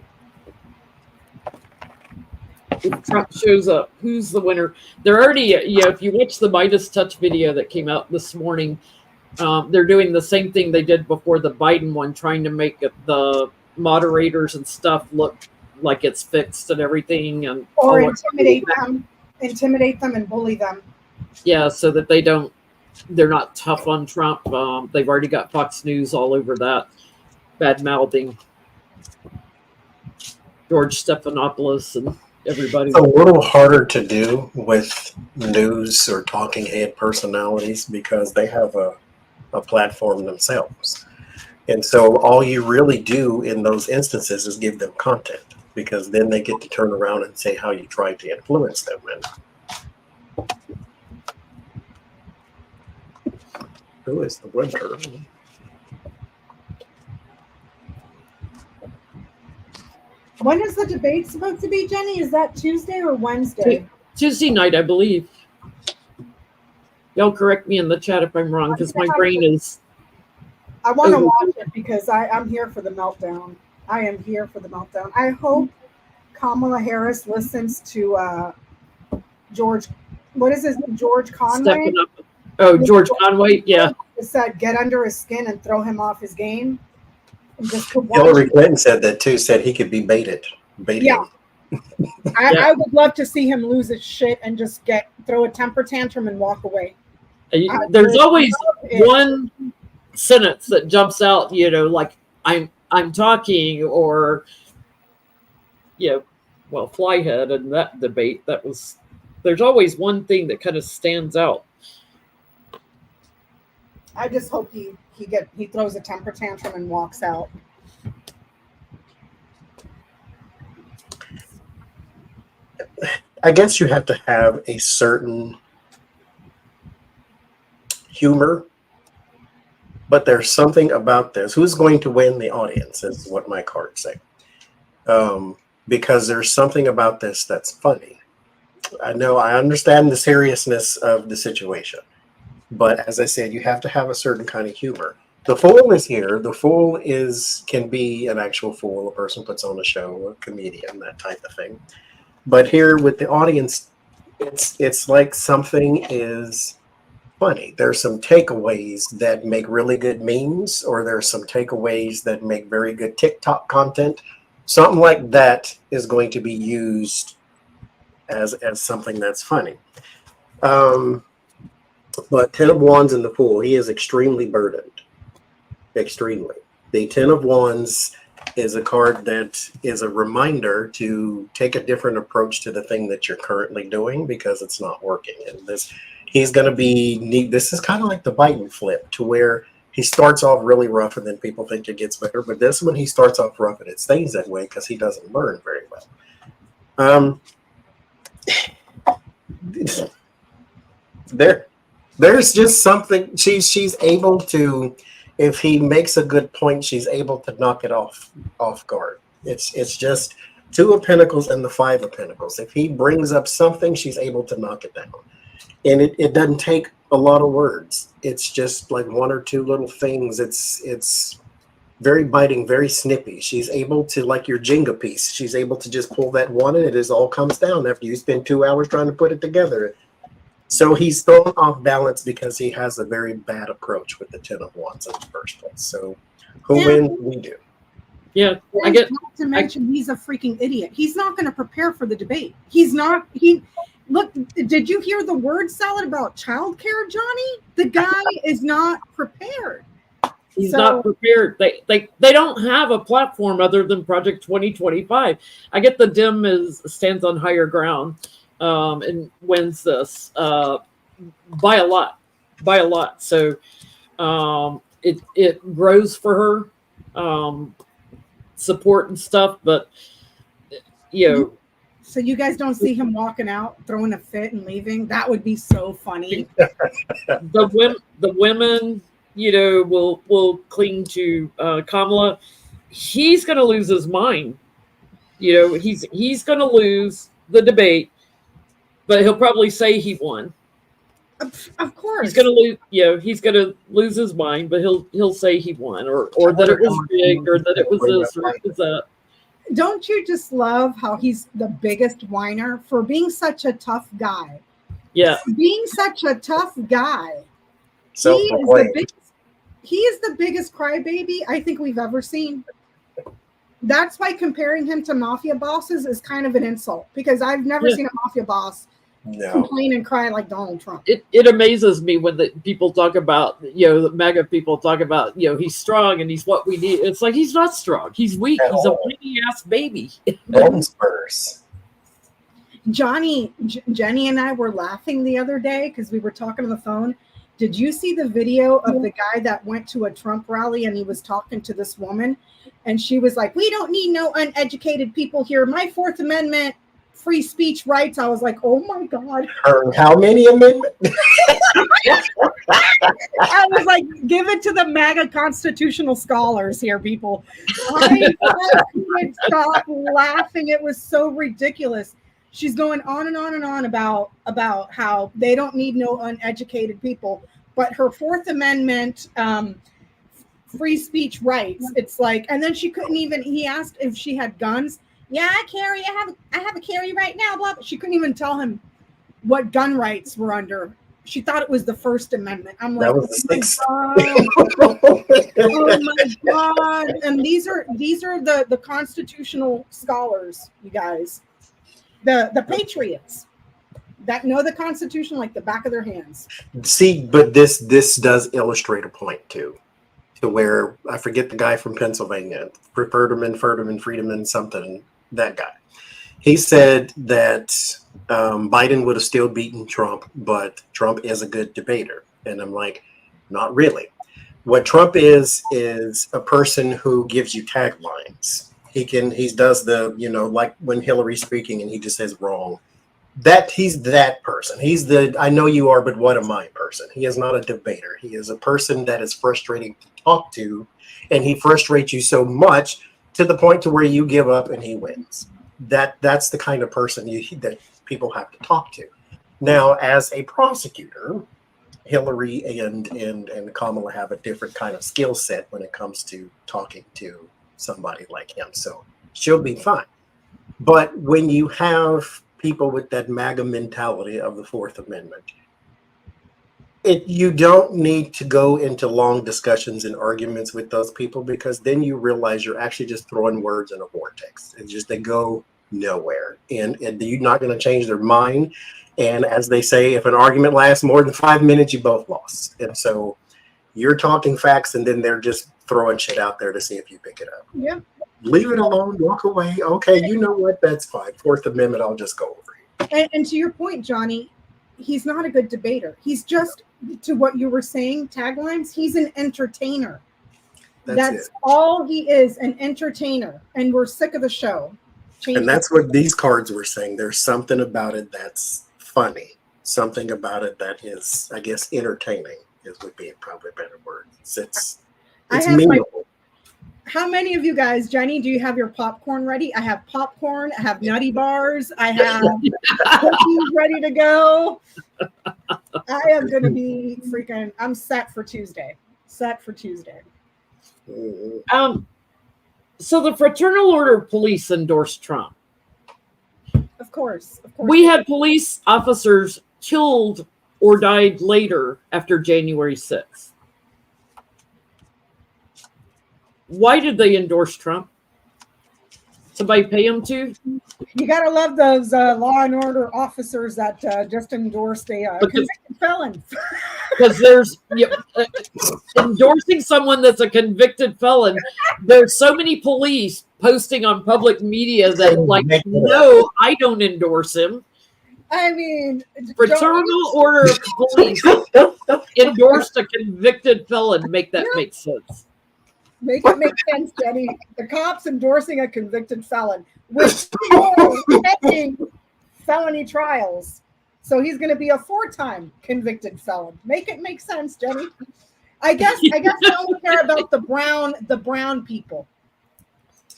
If Trump shows up, who's the winner? They're already, if you watch the Midas Touch video that came out this morning, they're doing the same thing they did before the Biden one, trying to make the moderators and stuff look like it's fixed and everything. Or intimidate them and bully them. Yeah, so that they're not tough on Trump. They've already got Fox News all over that. bad mouthing George Stephanopoulos and everybody. It's a little harder to do with news or talking head personalities because they have a platform themselves. And so all you really do in those instances is give them content, because then they get to turn around and say how you tried to influence them. And who is the winner? When is the debate supposed to be, Jenny? Is that Tuesday or Wednesday? Tuesday night, I believe. Y'all correct me in the chat if I'm wrong, because my brain is... I want to watch it because I'm here for the meltdown. I am here for the meltdown. I hope Kamala Harris listens to George. What is his George Conway? George Conway. Yeah. Said get under his skin and throw him off his game. Hillary Clinton said that too. Said he could be baited. Yeah. I would love to see him lose his shit and just throw a temper tantrum and walk away. There's always one sentence that jumps out, like I'm talking, or Flyhead and that debate, there's always one thing that kind of stands out. I just hope he throws a temper tantrum and walks out. I guess you have to have a certain humor, but there's something about this. Who's going to win the audience is what my cards say. Because there's something about this that's funny. I know, I understand the seriousness of the situation, but as I said, you have to have a certain kind of humor. The fool is here. The fool can be an actual fool. A person puts on a show, a comedian, that type of thing. But here with the audience, it's like something is funny. There's some takeaways that make really good memes, or there's some takeaways that make very good TikTok content. Something like that is going to be used as something that's funny. But 10 of Wands in the Fool, he is extremely burdened. Extremely. The 10 of Wands is a card that is a reminder to take a different approach to the thing that you're currently doing, because it's not working. And he's going to be, this is kind of like the Biden flip, to where he starts off really rough and then people think it gets better. But this one, he starts off rough and it stays that way because he doesn't learn very well. There's just something, she's able to, if he makes a good point, she's able to knock it off guard. It's just 2 of Pentacles and the 5 of Pentacles. If he brings up something, she's able to knock it down. And it doesn't take a lot of words. It's just like 1 or 2 little things. It's very biting, very snippy. She's able to, like your Jenga piece, she's able to just pull that one and it all comes down after you spend 2 hours trying to put it together. So he's thrown off balance because he has a very bad approach with the 10 of Wands in the first place. So who wins? We do. Yeah, not to mention he's a freaking idiot. He's not going to prepare for the debate. Look, did you hear the word salad about childcare, Johnny? The guy is not prepared. He's not prepared. They don't have a platform other than Project 2025. I get the Dem stands on higher ground and wins this by a lot. So it grows for her support and stuff, but So you guys don't see him walking out, throwing a fit and leaving? That would be so funny. The women, will cling to Kamala. He's going to lose his mind. He's going to lose the debate, but he'll probably say he won. Of course, he's going to lose. He's going to lose his mind, but he'll say he won, or that it was rigged, or that it was this, or it was that. Don't you just love how he's the biggest whiner for being such a tough guy? Yeah. Being such a tough guy. He is the biggest crybaby I think we've ever seen. That's why comparing him to mafia bosses is kind of an insult, because I've never seen a mafia boss No. complain and cry like Donald Trump. It amazes me when the people talk about, the MAGA people talk about, he's strong and he's what we need. It's like, he's not strong. He's weak. At He's a all. weak ass baby. Bone spurs. Jenny and I were laughing the other day because we were talking on the phone. Did you see the video of the guy that went to a Trump rally and he was talking to this woman and she was like, we don't need no uneducated people here. My Fourth Amendment free speech rights. I was like, oh my God. How many amendments? I was like, give it to the MAGA constitutional scholars here, people. I couldn't stop laughing. It was so ridiculous. She's going on and on and on about how they don't need no uneducated people, but her Fourth Amendment free speech rights. It's like, and then she couldn't even. He asked if she had guns. Yeah, I carry. I have a carry right now. Blah. She couldn't even tell him what gun rights were under. She thought it was the First Amendment. I'm like, That was the sixth. Oh my God! And these are the constitutional scholars, you guys. The patriots that know the Constitution like the back of their hands. See, but this does illustrate a point too, to where I forget the guy from Pennsylvania, Friedemann, something, that guy. He said that Biden would have still beaten Trump, but Trump is a good debater. And I'm like, not really. What Trump is a person who gives you taglines. He does the, like when Hillary's speaking and he just says wrong. He's that person. He's the I know you are, but what am I person. He is not a debater. He is a person that is frustrating to talk to, and he frustrates you so much to the point to where you give up and he wins. That's the kind of person that people have to talk to. Now, as a prosecutor, Hillary and Kamala have a different kind of skill set when it comes to talking to somebody like him. So she'll be fine. But when you have people with that MAGA mentality of the Fourth Amendment, you don't need to go into long discussions and arguments with those people, because then you realize you're actually just throwing words in a vortex. It's just, they go nowhere. And you're not going to change their mind. And as they say, if an argument lasts more than 5 minutes, you both lost. And so you're talking facts and then they're just throwing shit out there to see if you pick it up. Yeah. Leave it alone, walk away. Okay, you know what? That's fine. Fourth Amendment, I'll just go over it. And to your point, Johnny, he's not a good debater. He's just, to what you were saying, taglines, he's an entertainer. That's all he is, an entertainer. And we're sick of the show. And that's what these cards were saying. There's something about it that's funny. Something about it that is, I guess, entertaining would be probably a better word. It's memeable. How many of you guys, Jenny, do you have your popcorn ready? I have popcorn. I have nutty bars. I have cookies ready to go. I am going to be freaking, I'm set for Tuesday. So the Fraternal Order of Police endorsed Trump. Of course. We had police officers killed or died later after January 6th. Why did they endorse Trump? Somebody pay them to? You gotta love those law and order officers that just endorsed a convicted felon. Because there's endorsing someone that's a convicted felon. There's so many police posting on public media that no, I don't endorse him. I mean, Fraternal Order of Police endorsed a convicted felon. Make that make sense. Make it make sense, Jenny. The cops endorsing a convicted felon with pending felony trials. So he's going to be a 4-time convicted felon. Make it make sense, Jenny. I guess I don't care about the brown people.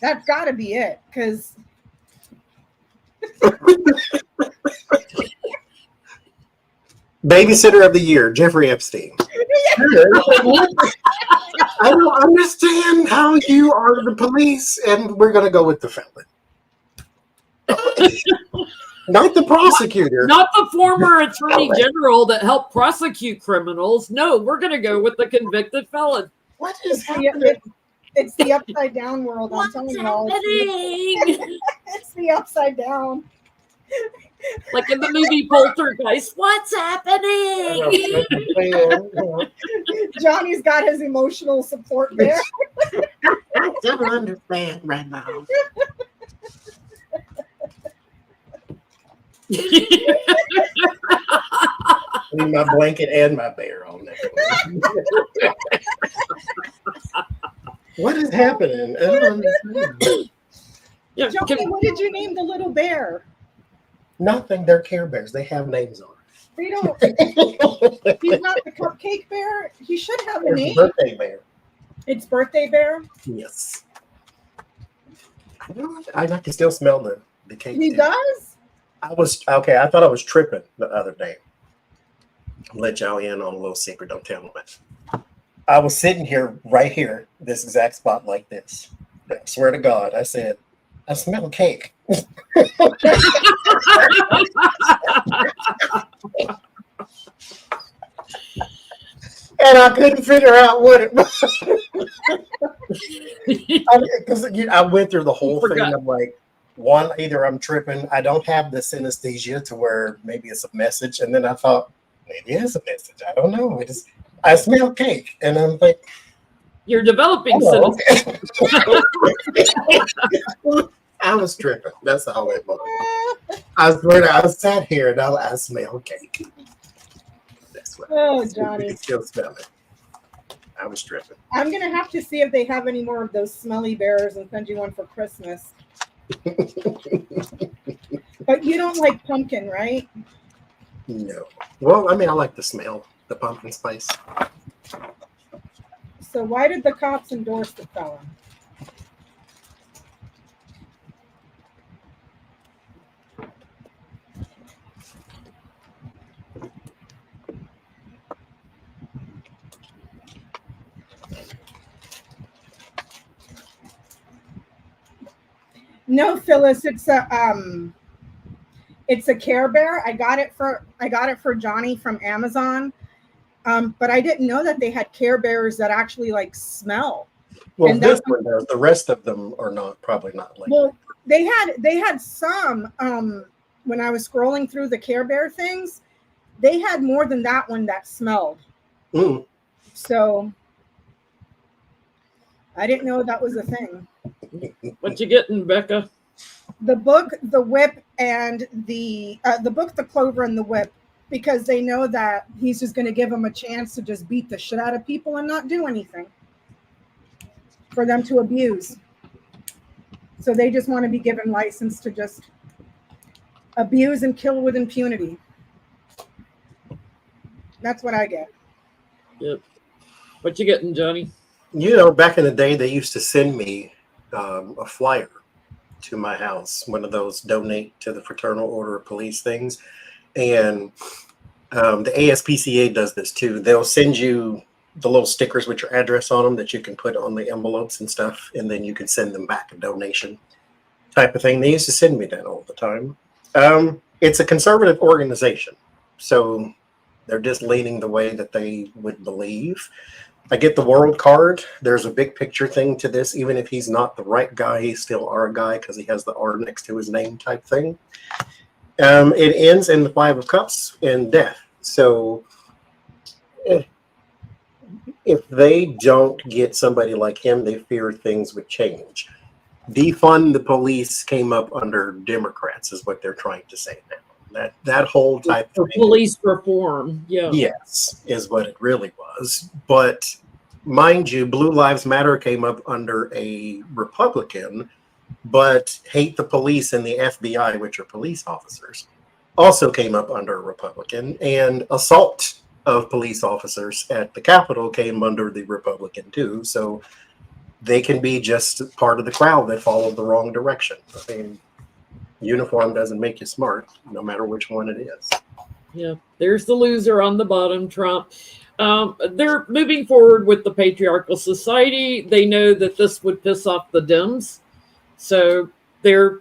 That's got to be it, because Babysitter of the year, Jeffrey Epstein. I don't understand how you are the police, and we're going to go with the felon. Not the prosecutor. Not the former attorney general that helped prosecute criminals. No, we're going to go with the convicted felon. What is happening? It's the upside down world. I'm telling you all. It's the upside down. Like in the movie Poltergeist, what's happening? Johnny's got his emotional support there. I don't understand right now. I need my blanket and my bear on that. What is happening? I don't understand. Yeah, Johnny, what did you name the little bear? Nothing. They're Care Bears. They have names on They don't. it. He's not the cupcake bear. He should have a It's name. Birthday Bear. It's birthday bear. Yes. I can still smell the cake. He too. does. I thought I was tripping the other day. I'll let y'all in on a little secret. Don't tell them that. I was sitting here, right here, this exact spot like this. I swear to God, I said, I smell cake. And I couldn't figure out what it was. Because I went through the whole thing. I'm like, one, either I'm tripping. I don't have the synesthesia to where maybe it's a message. And then I thought, maybe it is a message. I don't know. I smell cake. And I'm like, you're developing hello. synesthesia. I was tripping. That's all it was. I swear I sat here and I smell cake. That's what Johnny. You can still smell it. I was tripping. I'm gonna have to see if they have any more of those smelly bears and send you one for Christmas. But you don't like pumpkin, right? No. Well, I mean, I like the smell, the pumpkin spice. So why did the cops endorse the fella? No, Phyllis, it's a Care Bear. I got it for Johnny from Amazon. But I didn't know that they had Care Bears that actually like smell. Well, And this one does. The rest of them are probably not like. Well, they had some when I was scrolling through the Care Bear things, they had more than that one that smelled. Mm. So I didn't know that was a thing. What you getting, Becca? The book, The Whip, and the book, The Clover and the Whip, because they know that he's just going to give them a chance to just beat the shit out of people and not do anything for them to abuse. So they just want to be given license to just abuse and kill with impunity. That's what I get. Yep. What you getting, Johnny? You know, back in the day, they used to send me a flyer to my house, one of those donate to the Fraternal Order of Police things. And the ASPCA does this too. They'll send you the little stickers with your address on them that you can put on the envelopes and stuff, and then you can send them back a donation type of thing. They used to send me that all the time. It's a conservative organization, so they're just leaning the way that they would believe. I get the world card. There's a big picture thing to this. Even if he's not the right guy, he's still our guy because he has the R next to his name type thing. It ends in the 5 of Cups and death. So if they don't get somebody like him, they fear things would change. Defund the police came up under Democrats is what they're trying to say now. That whole type of thing. Police reform. Yeah. Yes, is what it really was. But mind you, Blue Lives Matter came up under a Republican, but hate the police and the FBI, which are police officers, also came up under a Republican, and assault of police officers at the Capitol came under the Republican too. So they can be just part of the crowd that followed the wrong direction. I mean, uniform doesn't make you smart, no matter which one it is. Yeah, there's the loser on the bottom, Trump. They're moving forward with the patriarchal society. They know that this would piss off the Dems, so they're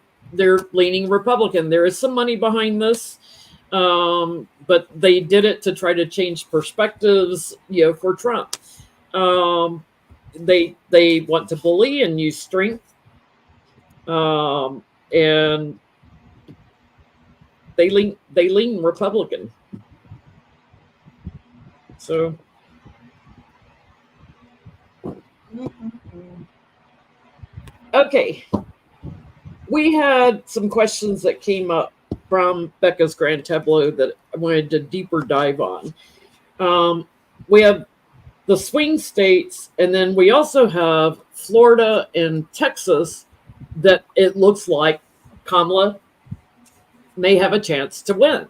leaning Republican. There is some money behind this, but they did it to try to change perspectives, for Trump. They want to bully and use strength, and they lean Republican. So okay, we had some questions that came up from Becca's Grand Tableau that I wanted to deeper dive on. We have the swing states, and then we also have Florida and Texas that it looks like Kamala may have a chance to win.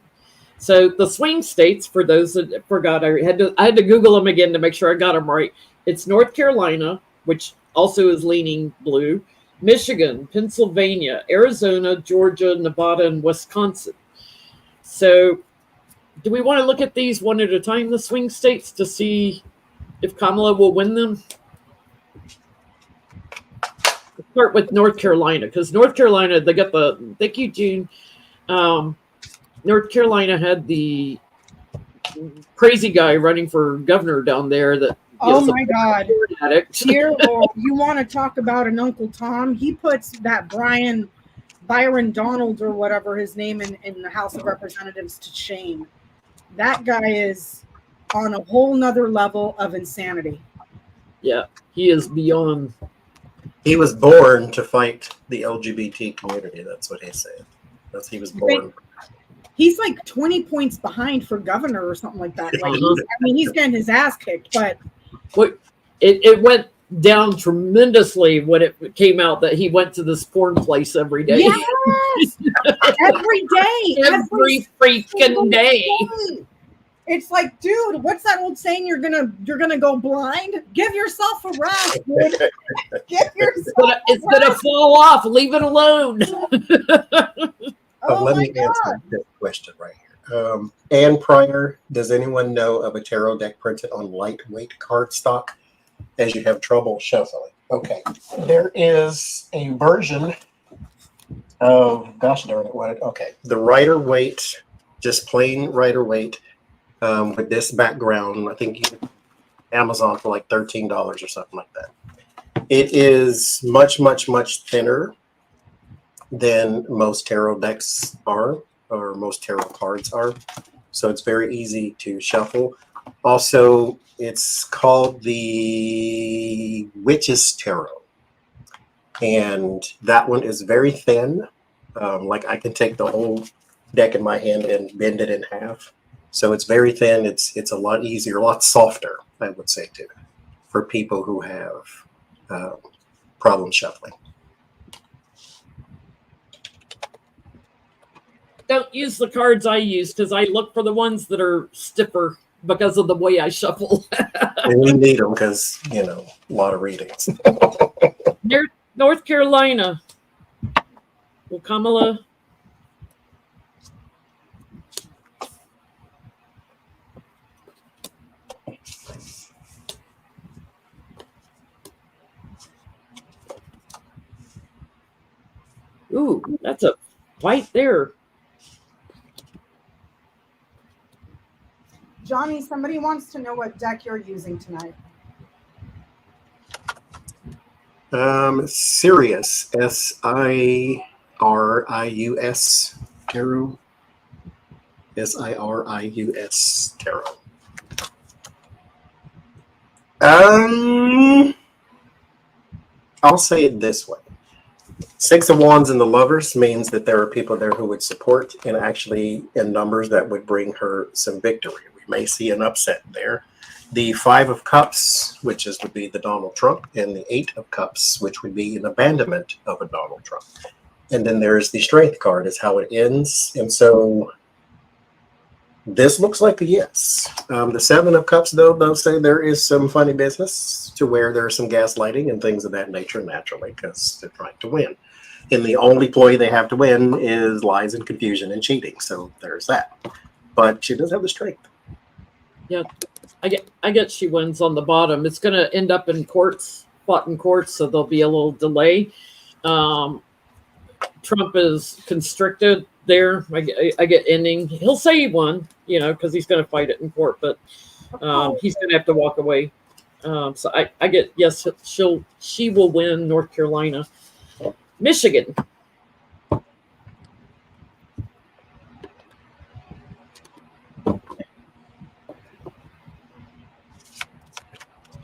So the swing states, for those that forgot, I had to Google them again to make sure I got them right. It's North Carolina, which also is leaning blue, Michigan, Pennsylvania, Arizona, Georgia, Nevada, and Wisconsin. So do we want to look at these one at a time, the swing states, to see if Kamala will win them? Let's start with North Carolina, because North Carolina, they got the, thank you, June. North Carolina had the crazy guy running for governor down there that, oh my God. Addict. Here, you want to talk about an Uncle Tom? He puts that Byron Donald or whatever his name in the House of Representatives to shame. That guy is on a whole nother level of insanity. Yeah, he is beyond. He was born to fight the LGBT community. That's what he said. He was born. He's like 20 points behind for governor or something like that. Like, he's getting his ass kicked, but it went down tremendously when it came out that he went to this porn place every day. Yes, every day, every freaking day. It's like, dude, what's that old saying? You're gonna go blind? Give yourself a rest, dude. Give yourself. It's gonna fall off. Leave it alone. Let me answer this question right here. Ann Pryor, does anyone know of a tarot deck printed on lightweight cardstock as you have trouble shuffling? Okay, there is a version of, gosh darn it, what? Okay, the Rider-Waite, just plain Rider-Waite, with this background. I think you can Amazon for like $13 or something like that. It is much, much, much thinner than most tarot decks are, or most tarot cards are. So it's very easy to shuffle. Also, it's called the Witch's Tarot. And that one is very thin. Like I can take the whole deck in my hand and bend it in half. So it's very thin. It's a lot easier, a lot softer, I would say, too, for people who have problem shuffling. Don't use the cards I use, because I look for the ones that are stiffer because of the way I shuffle. And you need them because, a lot of readings. North Carolina. Will Kamala? Ooh, that's a fight there. Johnny, somebody wants to know what deck you're using tonight. Sirius, Sirius Tarot. Sirius Tarot. I'll say it this way. Six of Wands and the Lovers means that there are people there who would support, and actually in numbers that would bring her some victory. We may see an upset there. The Five of Cups, which would be the Donald Trump, and the Eight of Cups, which would be an abandonment of a Donald Trump. And then there's the Strength card, is how it ends. And so this looks like a yes. The Seven of Cups, though, does say there is some funny business to where there's some gaslighting and things of that nature naturally, because they're trying to win. And the only ploy they have to win is lies and confusion and cheating. So there's that. But she does have the strength. Yeah, I get she wins on the bottom. It's going to end up in courts, fought in courts, so there'll be a little delay. Trump is constricted there. I get ending. He'll say he won, because he's going to fight it in court, but he's going to have to walk away. So I get, yes, she will win North Carolina. Michigan.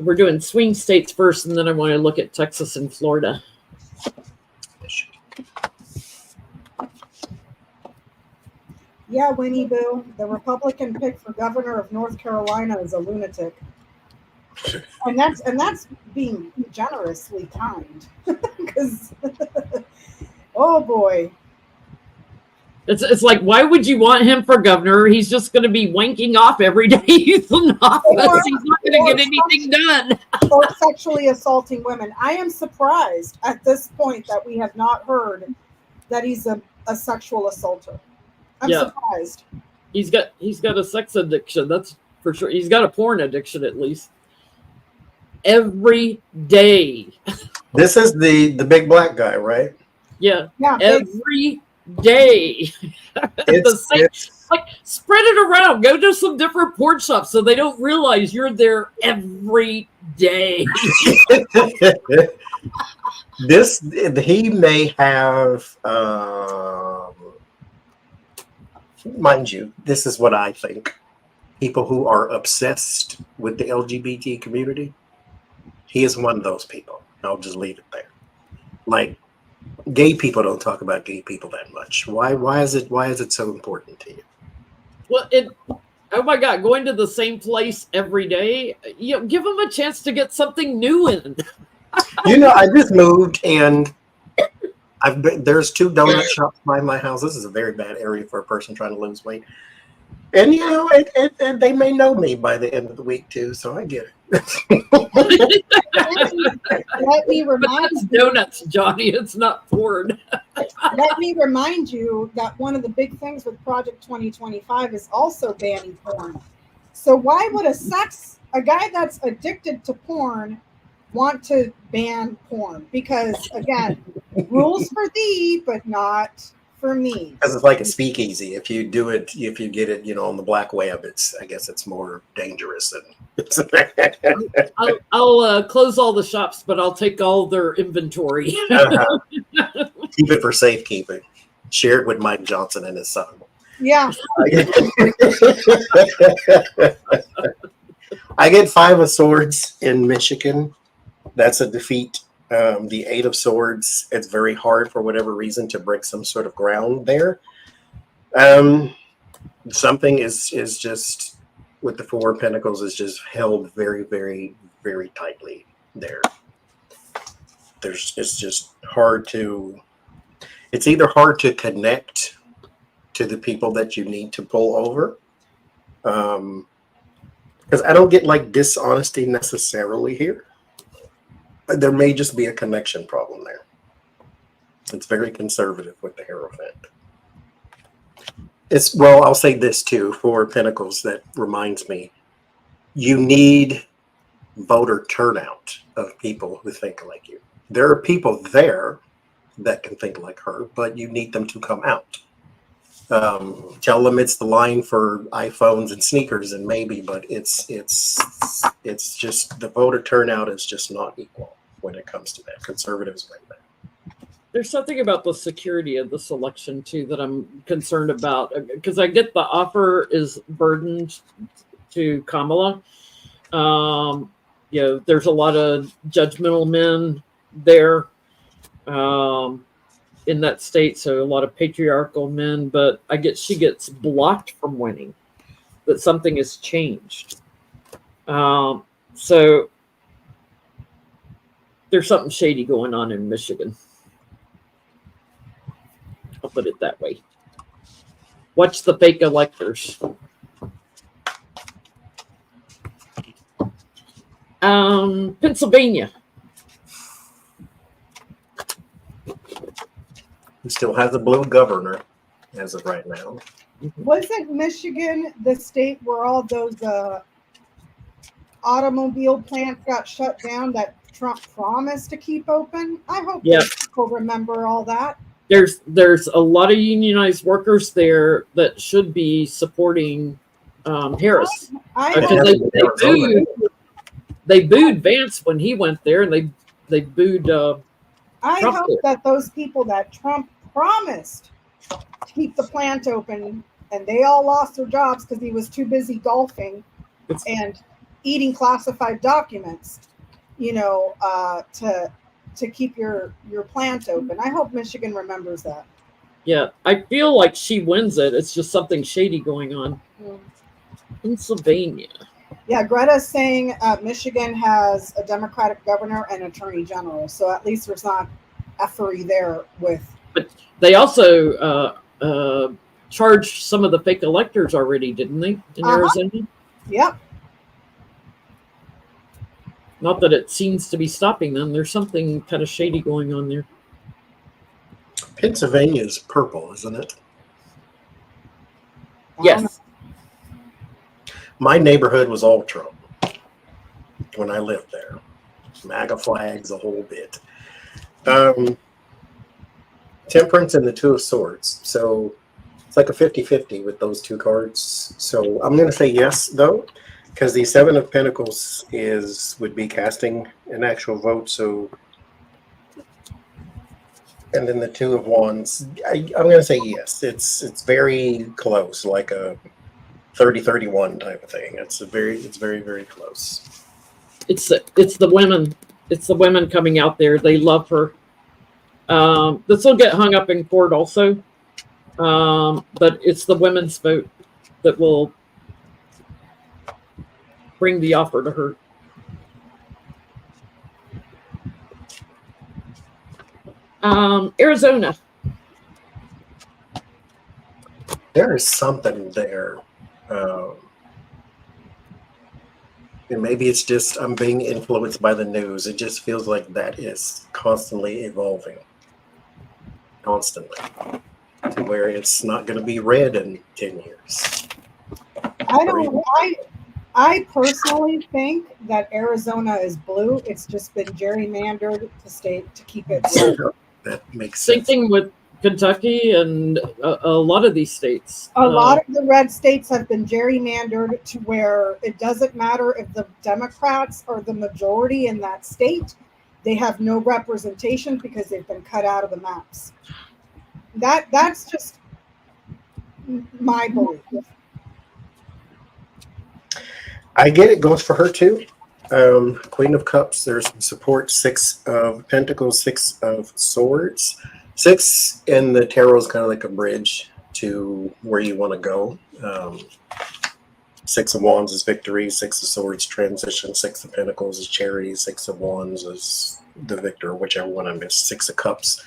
we're doing swing states first, and then I want to look at Texas and Florida. Yeah, Winnie Boo, the Republican pick for governor of North Carolina is a lunatic. And that's being generously kind. Because oh boy. It's like, why would you want him for governor? He's just going to be wanking off every day he's in office. He's not going to get anything done. Or sexually assaulting women. I am surprised at this point that we have not heard that he's a sexual assaulter. I'm surprised. He's got a sex addiction, that's for sure. He's got a porn addiction at least. Every day. This is the big black guy, right? Yeah. Every day. Like, spread it around. Go to some different porn shops so they don't realize you're there every day. He may have mind you, this is what I think. People who are obsessed with the LGBT community, he is one of those people. I'll just leave it there. Like, gay people don't talk about gay people that much. Why is it so important to you? Well, oh my God, going to the same place every day, give them a chance to get something new in. I just moved and there's 2 donut shops by my house. This is a very bad area for a person trying to lose weight. And and they may know me by the end of the week too, so I get it. Let me remind you, donuts, Johnny. It's not porn. Let me remind you that one of the big things with Project 2025 is also banning porn. So why would a guy that's addicted to porn want to ban porn? Because again, rules for thee, but not for me. Because it's like a speakeasy. If you get it, on the black web, I guess it's more dangerous. I'll close all the shops, but I'll take all their inventory. Keep it for safekeeping. Share it with Mike Johnson and his son. Yeah. I get 5 of swords in Michigan. That's a defeat. The 8 of swords, it's very hard for whatever reason to break some sort of ground there. Something is just with the 4 of Pentacles is just held very, very, very tightly there. It's just hard to. It's either hard to connect to the people that you need to pull over. Because I don't get like dishonesty necessarily here. There may just be a connection problem there. It's very conservative with the Hierophant. I'll say this too, 4 of Pentacles, that reminds me, you need voter turnout of people who think like you. There are people there that can think like her, but you need them to come out. Tell them it's the line for iPhones and sneakers and maybe, but it's just the voter turnout is just not equal when it comes to that. Conservatives win that. There's something about the security of this election too that I'm concerned about, because I get the offer is burdened to Kamala. There's a lot of judgmental men there. In that state, so a lot of patriarchal men, but she gets blocked from winning, that something has changed. So there's something shady going on in Michigan. I'll put it that way. Watch the fake electors. Pennsylvania. Who still has a blue governor as of right now. Wasn't Michigan the state where all those automobile plants got shut down that Trump promised to keep open? I hope people remember all that. There's a lot of unionized workers there that should be supporting Harris. They booed Vance when he went there, and they booed I Trump hope that those people that Trump promised to keep the plant open, and they all lost their jobs because he was too busy golfing and eating classified documents, to keep your plant open. I hope Michigan remembers that. Yeah, I feel like she wins it. It's just something shady going on. Pennsylvania. Yeah, Greta's saying Michigan has a Democratic governor and attorney general, so at least there's not effery there with. But they also charged some of the fake electors already, didn't they, in Arizona? Yep. Not that it seems to be stopping them. There's something kind of shady going on there. Pennsylvania is purple, isn't it? Yes. My neighborhood was all Trump when I lived there. MAGA flags, a whole bit. Temperance and the Two of Swords. So it's like a 50-50 with those two cards. So I'm going to say yes, though, because the Seven of Pentacles would be casting an actual vote. So, and then the Two of Wands, I'm going to say yes. It's very close, like a 30-31 type of thing. It's very, very close. It's the women. It's the women coming out there. They love her. This will get hung up in court also. But it's the women's vote that will bring the offer to her. Arizona. There is something there. And maybe it's just I'm being influenced by the news. It just feels like that is constantly evolving. Constantly. To where it's not going to be red in 10 years. I personally think that Arizona is blue. It's just been gerrymandered to keep it blue. That makes sense. Same thing with Kentucky and a lot of these states. A lot of the red states have been gerrymandered to where it doesn't matter if the Democrats are the majority in that state. They have no representation because they've been cut out of the maps. That's just my belief. I get it goes for her too. Queen of Cups, there's some support. 6 of Pentacles, 6 of Swords. 6 in the tarot is kind of like a bridge to where you want to go. 6 of Wands is victory. 6 of Swords transition. 6 of Pentacles is charity. 6 of Wands is the victor, whichever one I missed. 6 of Cups.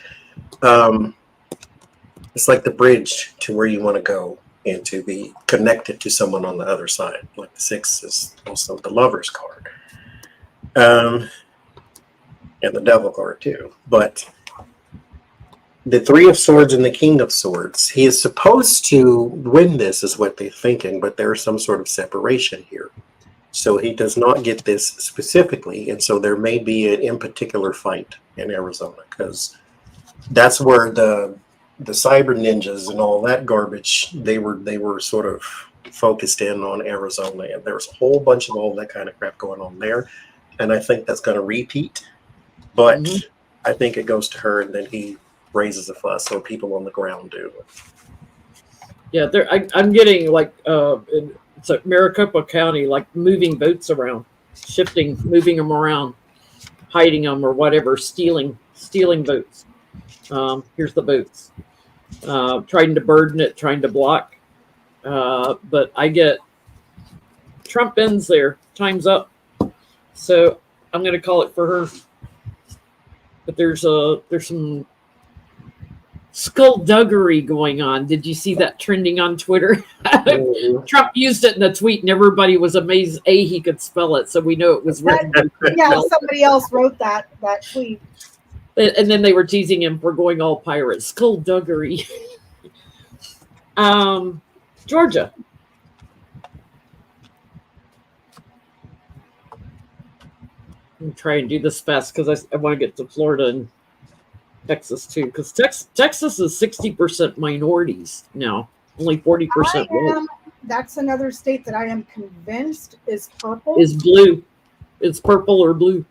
It's like the bridge to where you want to go and to be connected to someone on the other side. Like the 6 is also the Lover's card. And the Devil card too. But the 3 of Swords and the King of Swords, he is supposed to win this is what they're thinking, but there's some sort of separation here. So he does not get this specifically, and so there may be an in particular fight in Arizona because that's where the cyber ninjas and all that garbage, they were sort of focused in on Arizona, and there's a whole bunch of all that kind of crap going on there, and I think that's going to repeat, but I think it goes to her and then he raises a fuss or people on the ground do. Yeah, I'm getting like it's like Maricopa County, like moving votes around, moving them around, hiding them or whatever, stealing votes. Here's the votes. Trying to burden it, trying to block. But I get Trump ends there. Time's up. So I'm going to call it for her. But there's some skullduggery going on. Did you see that trending on Twitter? Trump used it in a tweet, and everybody was amazed. He could spell it, so we know it was written. Yeah, somebody else wrote that tweet. And then they were teasing him for going all pirate. Skullduggery. Georgia. I'm trying to do this fast because I want to get to Florida and Texas too. Because Texas is 60% minorities now. Only 40% white. That's another state that I am convinced is purple. Is blue. It's purple or blue.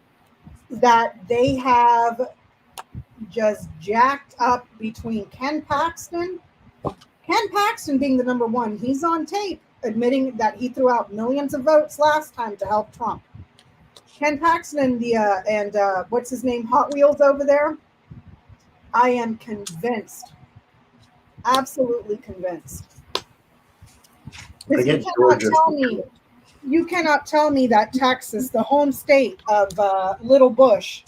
That they have just jacked up between Ken Paxton being the number one. He's on tape admitting that he threw out millions of votes last time to help Trump. Ken Paxton and what's his name, Hot Wheels over there. I am convinced, absolutely convinced. Because you cannot tell me that Texas, the home state of Little Bush,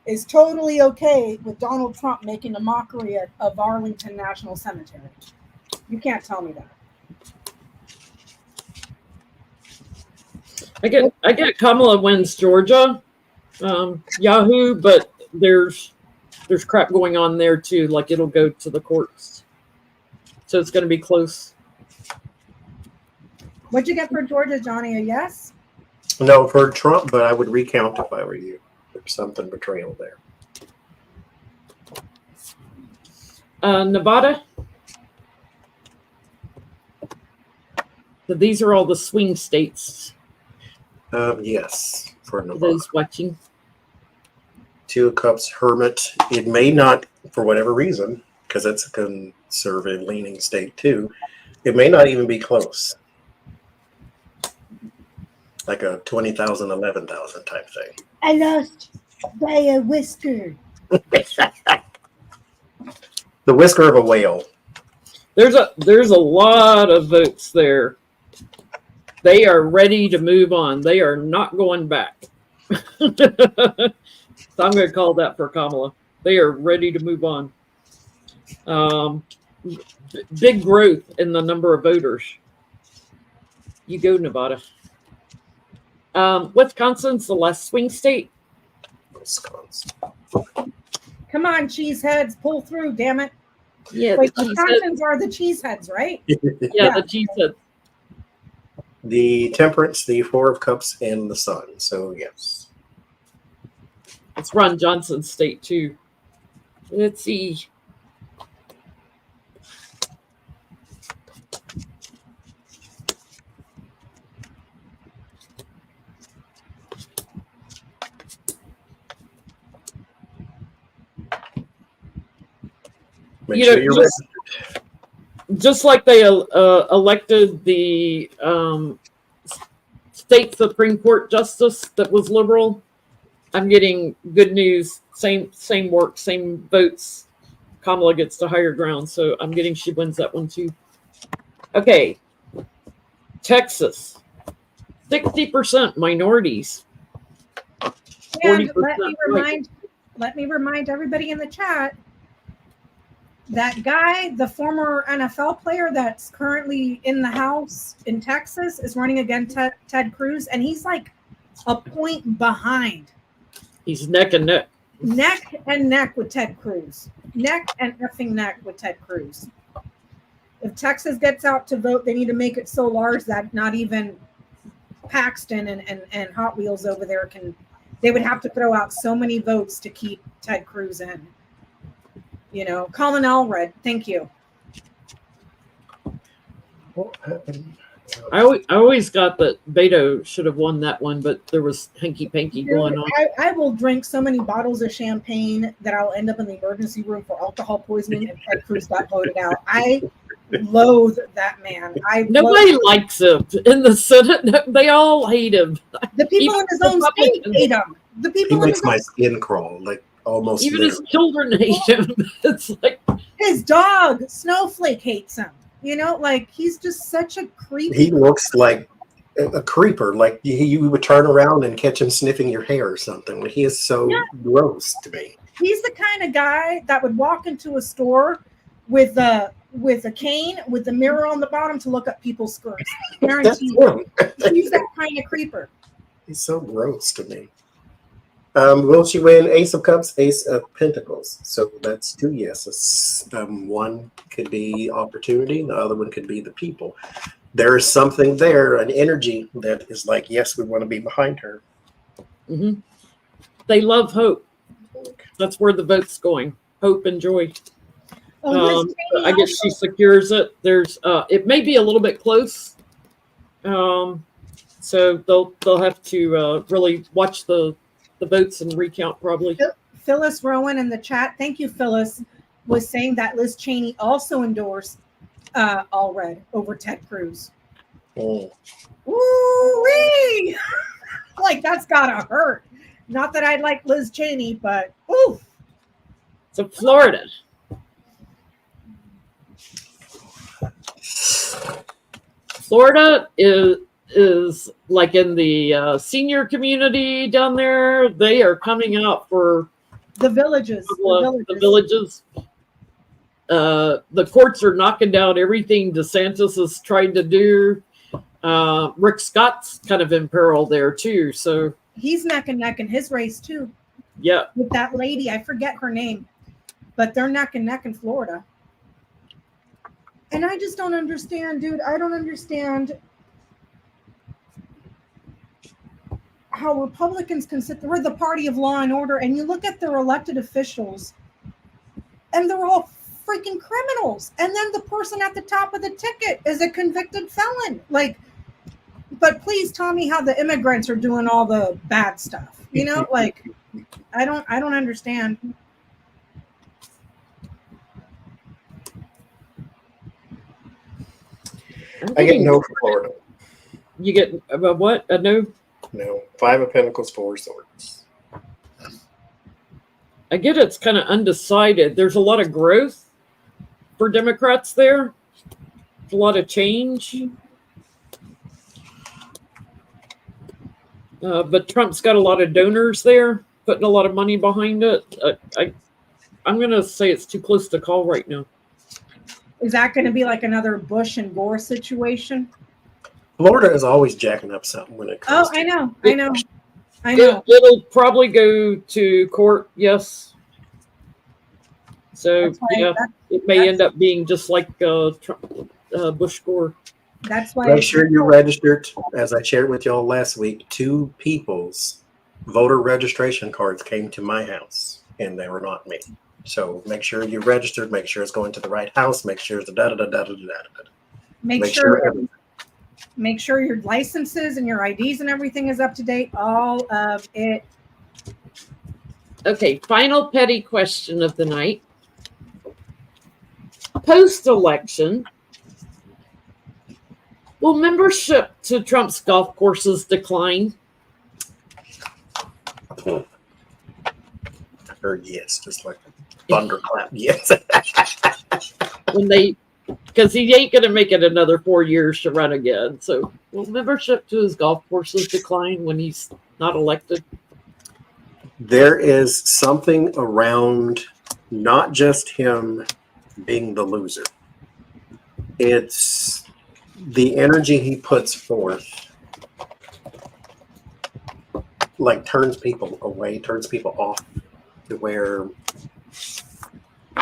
is totally okay with Donald Trump making a mockery of Arlington National Cemetery. You can't tell me that. I get Kamala wins Georgia, Yahoo, but there's crap going on there too. Like it'll go to the courts, so it's going to be close. What'd you get for Georgia, Johnny? A yes? No, for Trump, but I would recount if I were you. There's something betrayal there. Nevada. So these are all the swing states. Yes, for Nevada. Those watching. Two of Cups, Hermit. It may not, for whatever reason, because it's a conservative-leaning state too, it may not even be close. Like a 20,000, 11,000 type thing. I lost by a whisker. The whisker of a whale. There's a lot of votes there. They are ready to move on. They are not going back. So I'm going to call that for Kamala. They are ready to move on. Big growth in the number of voters. You go, Nevada. Wisconsin's the last swing state. Wisconsin. Come on, cheeseheads, pull through, damn it. Yeah, wait, Wisconsins are the cheeseheads, right? Yeah, the cheeseheads. The Temperance, the Four of Cups, and the Sun. So yes. It's Ron Johnson's state too. Let's see. Make sure you're just like they elected the state Supreme Court justice that was liberal, I'm getting good news. Same work, same votes. Kamala gets the higher ground, so I'm getting she wins that one too. Okay, Texas, 60% minorities. And let me remind everybody in the chat. That guy, the former NFL player that's currently in the House in Texas, is running against Ted Cruz, and he's like a point behind. He's neck and neck. Neck and neck with Ted Cruz. Neck and effing neck with Ted Cruz. If Texas gets out to vote, they need to make it so large that not even Paxton and Hot Wheels over there they would have to throw out so many votes to keep Ted Cruz in. You know, Colin Elred, thank you. What happened? I always got that Beto should have won that one, but there was hanky-panky going on. I will drink so many bottles of champagne that I'll end up in the emergency room for alcohol poisoning if Ted Cruz got voted out. I loathe that man. Nobody likes him in the Senate. They all hate him. The people in his own state hate him. The people he makes my skin crawl, like almost. Even his children hate him. It's like his dog Snowflake hates him. You know, like he's just such a creep. He looks like a creeper. Like you would turn around and catch him sniffing your hair or something. He is so gross to me. He's the kind of guy that would walk into a store with a cane with the mirror on the bottom to look up people's skirts. Guaranteed. He's that kind of creeper. He's so gross to me. Will she win Ace of Cups, Ace of Pentacles? So that's two yeses. One could be opportunity, the other one could be the people. There is something there, an energy that is like, yes, we want to be behind her. Mm-hmm. They love hope. That's where the vote's going. Hope and joy. I guess she secures it. There's it may be a little bit close. So they'll have to really watch the votes and recount probably. Phyllis Rowan in the chat, thank you, Phyllis, was saying that Liz Cheney also endorsed Allred over Ted Cruz. Mm. Ooh-wee! Like, that's gotta hurt. Not that I like Liz Cheney, but oof. So Florida. Florida is like in the senior community down there. They are coming out for The villages. the villages. The courts are knocking down everything DeSantis is trying to do. Rick Scott's kind of in peril there too. So He's neck and neck in his race too. yeah, With that lady, I forget her name, but they're neck and neck in Florida. And I just don't understand, dude. I don't understand how Republicans can sit there. We're the party of law and order, and you look at their elected officials, and they're all freaking criminals. And then the person at the top of the ticket is a convicted felon. Like, but please tell me how the immigrants are doing all the bad stuff. You know, like, I don't understand. I get no for Florida. You get what? A no? No. 5 of Pentacles, 4 Swords. I get it's kind of undecided. There's a lot of growth for Democrats there. A lot of change. But Trump's got a lot of donors there, putting a lot of money behind it. I'm going to say it's too close to call right now. Is that going to be like another Bush and Gore situation? Florida is always jacking up something when it comes Oh, I know. It'll probably go to court, yes. So, yeah, it may end up being just like Trump, Bush Gore. That's why. Make sure you're registered. As I shared with y'all last week, 2 people's voter registration cards came to my house, and they were not me. So make sure you're registered. Make sure it's going to the right house. Make sure it's the da-da-da-da-da-da-da. Make sure your licenses and your IDs and everything is up to date. All of it. Okay, final petty question of the night. Post-election, will membership to Trump's golf courses decline? I heard yes, just like a thunderclap. Yes. Because he ain't going to make it another 4 years to run again. So will membership to his golf courses decline when he's not elected? There is something around not just him being the loser. It's the energy he puts forth, like turns people away, turns people off to where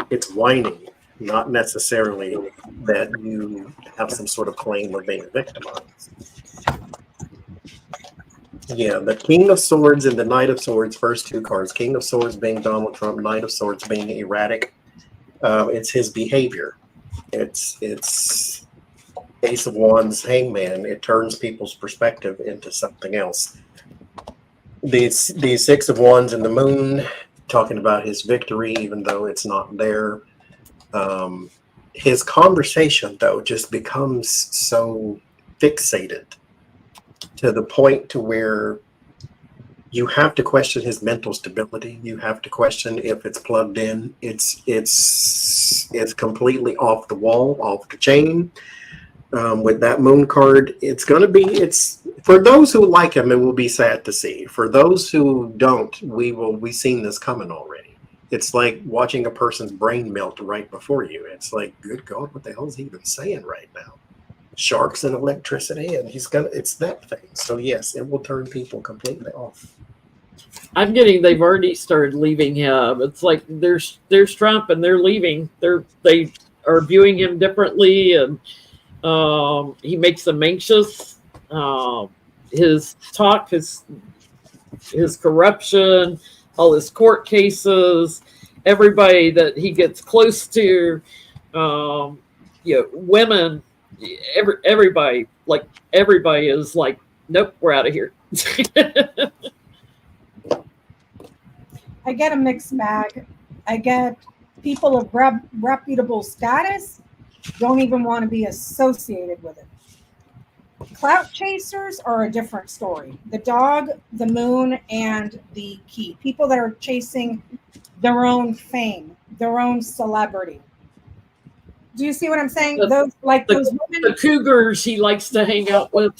it's whining, not necessarily that you have some sort of claim of being victimized. Yeah, the King of Swords and the Knight of Swords, first 2 cards. King of Swords being Donald Trump, Knight of Swords being erratic. It's his behavior. It's Ace of Wands, Hangman. It turns people's perspective into something else. The 6 of Wands and the Moon, talking about his victory, even though it's not there. His conversation, though, just becomes so fixated to the point to where you have to question his mental stability. You have to question if it's plugged in. It's completely off the wall, off the chain. With that Moon card, it's for those who like him, it will be sad to see. For those who don't, we've seen this coming already. It's like watching a person's brain melt right before you. It's like, good God, what the hell is he even saying right now? Sharks and electricity, and it's that thing. So yes, it will turn people completely off. I'm getting they've already started leaving him. It's like there's Trump and they're leaving. They are viewing him differently, and he makes them anxious. His talk, his corruption, all his court cases, everybody that he gets close to, women, everybody is like, nope, we're out of here. I get a mixed bag. I get people of reputable status don't even want to be associated with it. Clout chasers are a different story. The dog, the moon, and the key. People that are chasing their own fame, their own celebrity. Do you see what I'm saying? Those The women, cougars he likes to hang out with.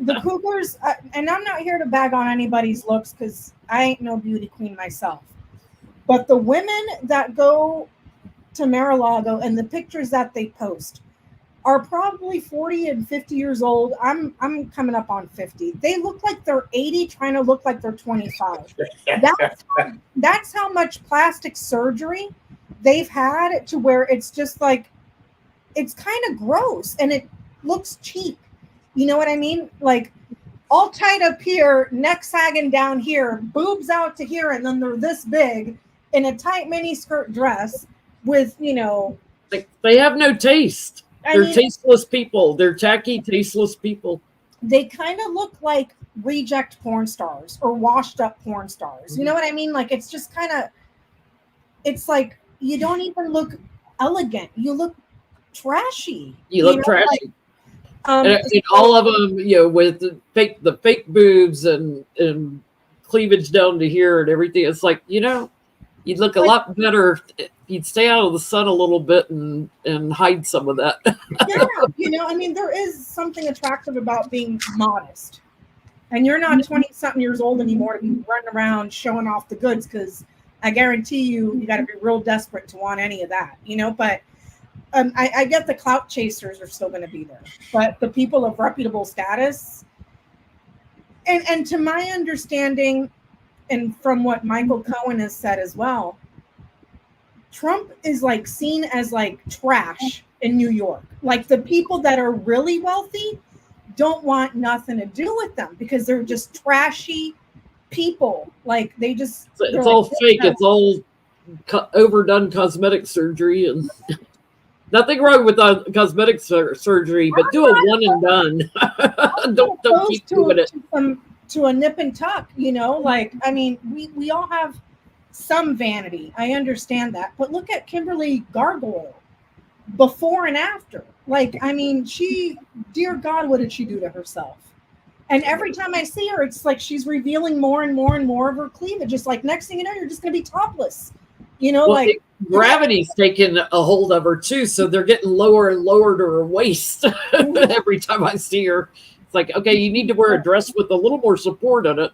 the cougars, and I'm not here to bag on anybody's looks because I ain't no beauty queen myself. But the women that go to Mar-a-Lago and the pictures that they post are probably 40 and 50 years old. I'm coming up on 50. They look like they're 80 trying to look like they're 25. That's how much plastic surgery they've had to where it's just like, it's kind of gross and it looks cheap. You know what I mean? Like all tied up here, neck sagging down here, boobs out to here, and then they're this big in a tight mini skirt dress with, They have no taste. They're tasteless people. They're tacky, tasteless people. They kind of look like reject porn stars or washed up porn stars. You know what I mean? Like it's just kind of, it's like you don't even look elegant. You look trashy. You look trashy. Like, and all of them, with the fake boobs and cleavage down to here and everything. It's like, you'd look a lot better. You'd stay out of the sun a little bit and hide some of that. Yeah, there is something attractive about being modest. And you're not 20-something years old anymore to be running around showing off the goods because I guarantee you got to be real desperate to want any of that, But I get the clout chasers are still going to be there. But the people of reputable status, and to my understanding, and from what Michael Cohen has said as well, Trump is like seen as like trash in New York. Like the people that are really wealthy don't want nothing to do with them because they're just trashy people. Like they just, it's all fake. It's all overdone cosmetic surgery and nothing wrong with cosmetic surgery, but do a one and done. don't keep doing it. To a nip and tuck, we all have some vanity. I understand that. But look at Kimberly Gargoyle before and after. Dear God, what did she do to herself? And every time I see her, it's like she's revealing more and more and more of her cleavage. It's like next thing you know, you're just going to be topless. Gravity's taking a hold of her too. So they're getting lower and lower to her waist every time I see her. It's like, okay, you need to wear a dress with a little more support on it.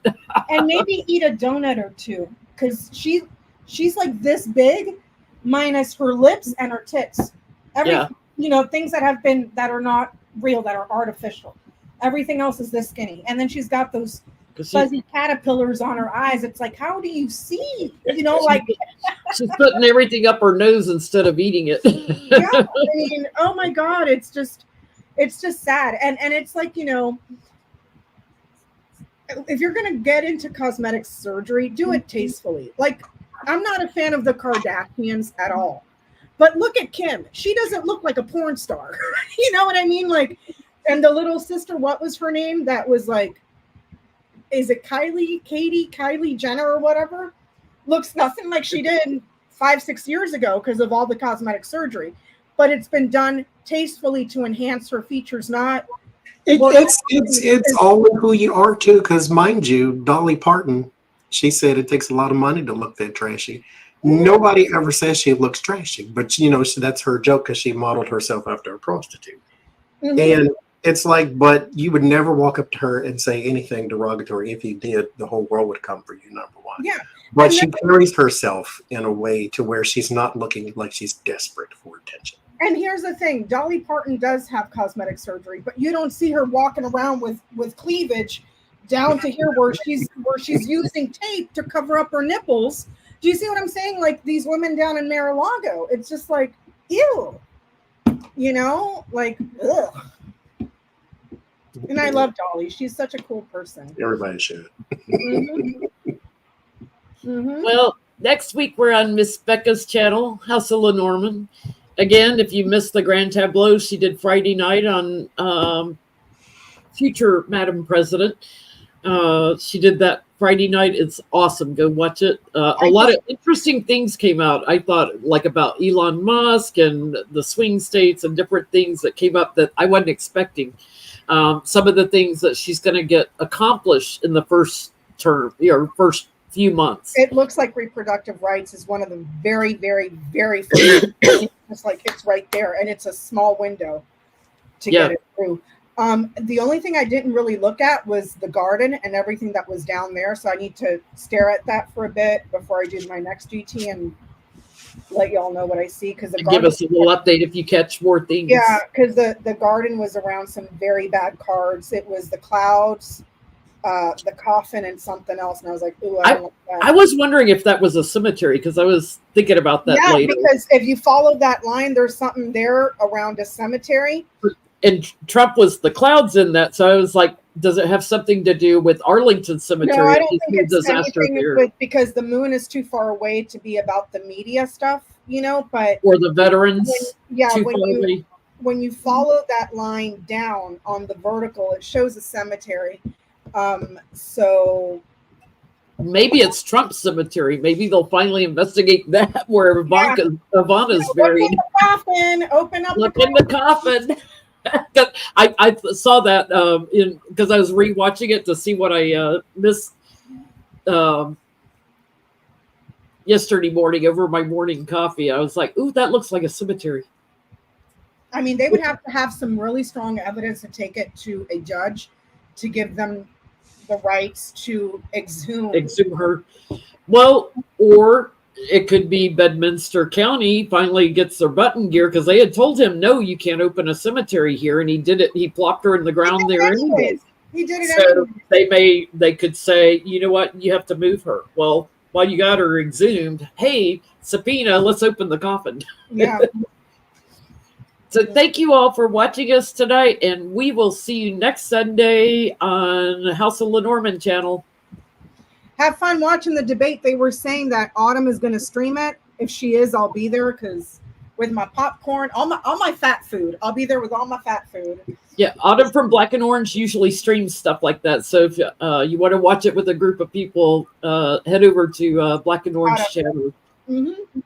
And maybe eat a donut or two. Because she's like this big, minus her lips and her tits. Things that are not real, that are artificial. Everything else is this skinny. And then she's got those fuzzy caterpillars on her eyes. It's like, how do you see? She's putting everything up her nose instead of eating it. Yeah, oh my God, it's just sad. And it's like, if you're going to get into cosmetic surgery, do it tastefully. Like, I'm not a fan of the Kardashians at all. But look at Kim. She doesn't look like a porn star. You know what I mean? Like, and the little sister, what was her name? That was like, is it Kylie Jenner or whatever? Looks nothing like she did 5-6 years ago because of all the cosmetic surgery. But it's been done tastefully to enhance her features, not... It's only who you are too, because mind you, Dolly Parton, she said it takes a lot of money to look that trashy. Nobody ever says she looks trashy, but that's her joke because she modeled herself after a prostitute. Mm-hmm. And it's like, but you would never walk up to her and say anything derogatory. If you did, the whole world would come for you, number one. Yeah. But she carries herself in a way to where she's not looking like she's desperate for attention. And here's the thing, Dolly Parton does have cosmetic surgery, but you don't see her walking around with cleavage down to here where she's using tape to cover up her nipples. Do you see what I'm saying? Like these women down in Mar-a-Lago, it's just like, ew, ugh. And I love Dolly. She's such a cool person. Everybody should. Mm-hmm. Mm-hmm. Well, next week we're on Miss Becca's channel, House of Lenormand. Again, if you missed the Grand Tableau, she did Friday night on future Madam President. She did that Friday night. It's awesome. Go watch it. A lot of interesting things came out. I thought, like, about Elon Musk and the swing states and different things that came up that I wasn't expecting. Some of the things that she's going to get accomplished in the first term, or first few months. It looks like reproductive rights is one of the very, very, very first. It's like it's right there, and it's a small window to get it through. The only thing I didn't really look at was the garden and everything that was down there. So I need to stare at that for a bit before I do my next GT and let y'all know what I see. Because give us a little update if you catch more things. Yeah, because the garden was around some very bad cards. It was the clouds, the coffin, and something else. And I was like, ooh, I don't like that. I was wondering if that was a cemetery because I was thinking about that later. Because if you follow that line, there's something there around a cemetery. And Trump was the clouds in that, so I was like, does it have something to do with Arlington Cemetery? No, I don't think it's disaster anything because the moon is too far away to be about the media stuff, but or the veterans. When you follow that line down on the vertical, it shows a cemetery. So maybe it's Trump's cemetery. Maybe they'll finally investigate that where Ivana's buried. Open up the coffin. I saw that because I was rewatching it to see what I missed yesterday morning over my morning coffee. I was like, ooh, that looks like a cemetery. I mean, they would have to have some really strong evidence to take it to a judge to give them the rights to exhume her. Well, or it could be Bedminster County finally gets their butt in gear because they had told him, no, you can't open a cemetery here. And he did it. He plopped her in the ground there anyways. He did it So they could say, you know what, you have to move her. Well, while you got her exhumed, hey, subpoena, let's open the coffin. Yeah. So thank you all for watching us tonight. And we will see you next Sunday on House of Lenormand channel. Have fun watching the debate. They were saying that Autumn is going to stream it. If she is, I'll be there because with my popcorn, all my fat food. I'll be there with all my fat food. Yeah, Autumn from Black and Orange usually streams stuff like that. So if you want to watch it with a group of people, head over to Black and Orange channel. Mm-hmm.